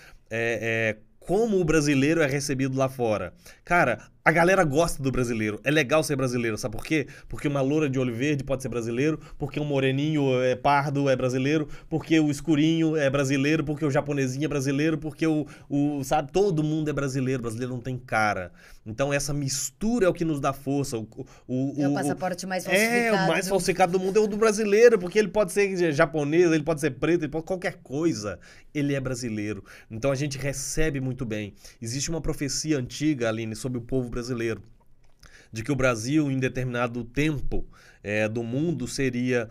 como o brasileiro é recebido lá fora. Cara, a galera gosta do brasileiro. É legal ser brasileiro, sabe por quê? Porque uma loura de olho verde pode ser brasileiro, porque um moreninho pardo é brasileiro, porque o escurinho é brasileiro, porque o japonesinho é brasileiro, porque sabe, todo mundo é brasileiro. O brasileiro não tem cara. Então essa mistura é o que nos dá força. É o passaporte mais falsificado. O mais falsificado do mundo é o do brasileiro, porque ele pode ser japonês, ele pode ser preto, ele pode qualquer coisa. Ele é brasileiro. Então a gente recebe muito bem. Existe uma profecia antiga, Aline, sobre o povo brasileiro, de que o Brasil, em determinado tempo do mundo, seria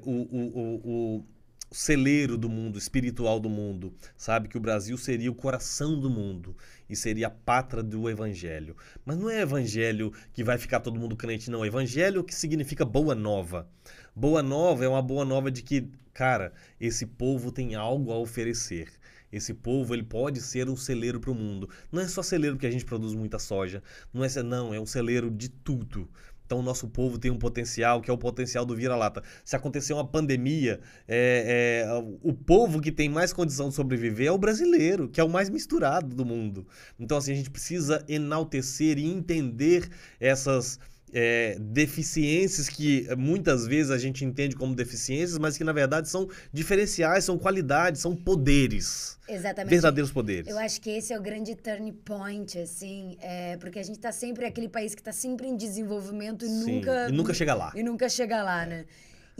o celeiro do mundo, espiritual do mundo, sabe? Que o Brasil seria o coração do mundo e seria a pátria do evangelho. Mas não é evangelho que vai ficar todo mundo crente, não. É evangelho que significa boa nova. Boa nova é uma boa nova de que, cara, esse povo tem algo a oferecer. Esse povo, ele pode ser um celeiro para o mundo. Não é só celeiro porque a gente produz muita soja. Não, é um celeiro de tudo. Então, o nosso povo tem um potencial, que é o potencial do vira-lata. Se acontecer uma pandemia, o povo que tem mais condição de sobreviver é o brasileiro, que é o mais misturado do mundo. Então, assim, a gente precisa enaltecer e entender essas deficiências que muitas vezes a gente entende como deficiências, mas que na verdade são diferenciais, são qualidades, são poderes. Exatamente. Verdadeiros poderes. Eu acho que esse é o grande turning point, assim, porque a gente tá sempre aquele país que tá sempre em desenvolvimento e nunca chega lá. E nunca chega lá, né?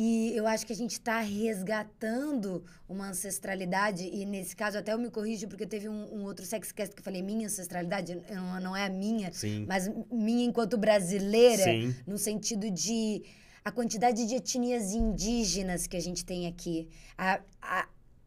E eu acho que a gente está resgatando uma ancestralidade, e nesse caso até eu me corrijo, porque teve um outro Sexcast que eu falei minha ancestralidade, não é a minha, Sim. mas minha enquanto brasileira, Sim. no sentido de a quantidade de etnias indígenas que a gente tem aqui,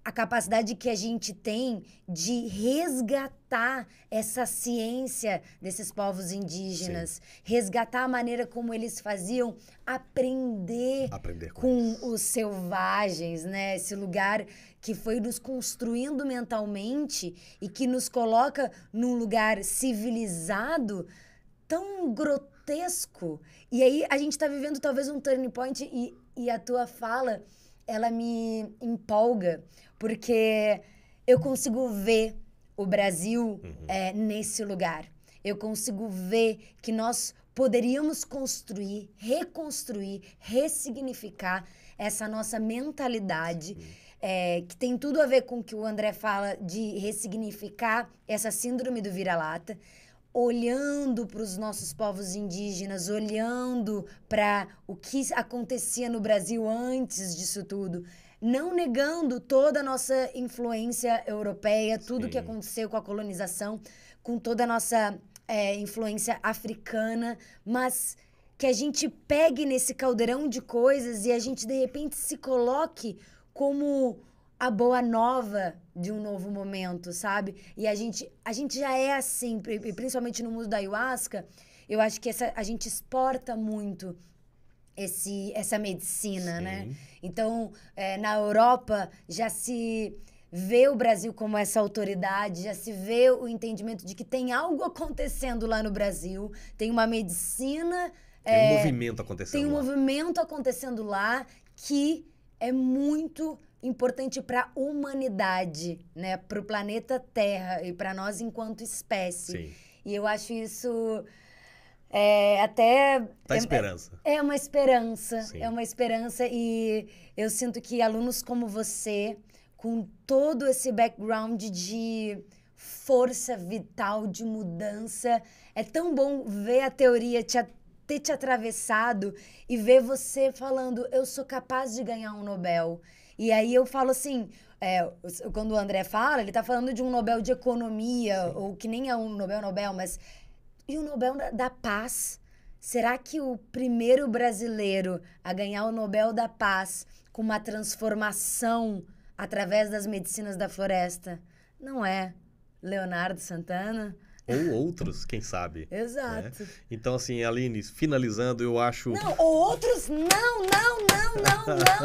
a capacidade que a gente tem de resgatar essa ciência desses povos indígenas, resgatar a maneira como eles faziam, aprender com os selvagens, né? Esse lugar que foi nos construindo mentalmente e que nos coloca num lugar civilizado tão grotesco. E aí a gente está vivendo talvez um turning point e a tua fala, ela me empolga, porque eu consigo ver o Brasil nesse lugar. Eu consigo ver que nós poderíamos construir, reconstruir, ressignificar essa nossa mentalidade, que tem tudo a ver com o que o André fala de ressignificar essa síndrome do vira-lata, olhando para os nossos povos indígenas, olhando para o que acontecia no Brasil antes disso tudo, não negando toda a nossa influência europeia, tudo que aconteceu com a colonização, com toda a nossa influência africana, mas que a gente pegue nesse caldeirão de coisas e a gente, de repente, se coloque como a boa nova de um novo momento, sabe? E a gente já é assim, principalmente no mundo da ayahuasca, eu acho que a gente exporta muito essa medicina, né? Então, na Europa, já se vê o Brasil como essa autoridade, já se vê o entendimento de que tem algo acontecendo lá no Brasil, tem uma medicina... Tem um movimento acontecendo lá. Tem um lá. movimento acontecendo lá que é muito importante para a humanidade, né? Para o planeta Terra e para nós enquanto espécie. Sim. E eu acho isso... até... Dá esperança. É uma esperança. Sim. É uma esperança e eu sinto que alunos como você, com todo esse background de força vital, de mudança, é tão bom ver a teoria ter te atravessado e ver você falando, eu sou capaz de ganhar um Nobel. E aí eu falo assim, quando o André fala, ele tá falando de um Nobel de Economia, ou que nem é um Nobel, mas... E o Nobel da Paz? Será que o primeiro brasileiro a ganhar o Nobel da Paz com uma transformação através das medicinas da floresta não é Leonardo Santana? Ou outros, quem sabe. Exato. Né? Então, assim, Aline, finalizando, eu acho... Não, outros não,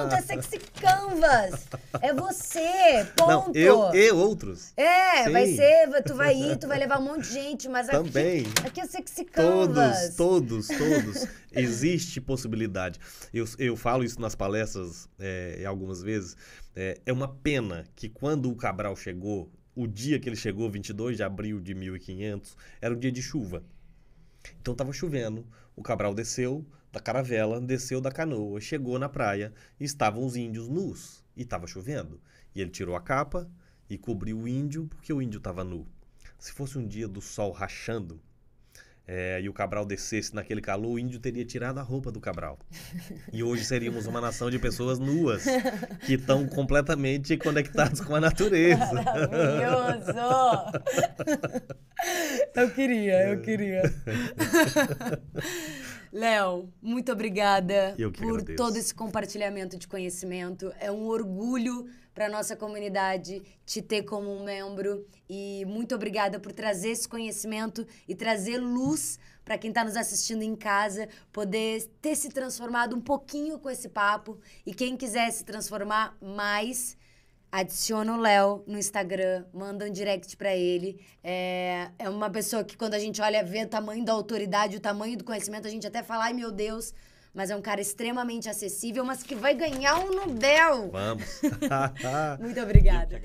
da Sexy Canvas. É você, ponto. Não, eu e outros. Sim. Vai ser, tu vai ir, tu vai levar um monte de gente, mas também. Aqui é Sexy Canvas. Todos. Existe possibilidade. Eu falo isso nas palestras algumas vezes. É uma pena que quando o Cabral chegou, o dia que ele chegou, 22 de abril de 1500, era um dia de chuva. Então estava chovendo, o Cabral desceu da caravela, desceu da canoa, chegou na praia e estavam os índios nus. E estava chovendo. E ele tirou a capa e cobriu o índio porque o índio estava nu. Se fosse um dia do sol rachando e o Cabral descesse naquele calor, o índio teria tirado a roupa do Cabral. E hoje seríamos uma nação de pessoas nuas que estão completamente conectadas com a natureza. Maravilhoso! Eu queria. Léo, muito obrigada por todo esse compartilhamento de conhecimento. É um orgulho para nossa comunidade te ter como um membro e muito obrigada por trazer esse conhecimento e trazer luz para quem está nos assistindo em casa, poder ter se transformado um pouquinho com esse papo e quem quiser se transformar mais, adiciona o Léo no Instagram, manda um direct para ele. É uma pessoa que quando a gente olha, vê o tamanho da autoridade, o tamanho do conhecimento, a gente até fala, ai meu Deus, mas é um cara extremamente acessível, mas que vai ganhar um Nobel. Vamos. Muito obrigada.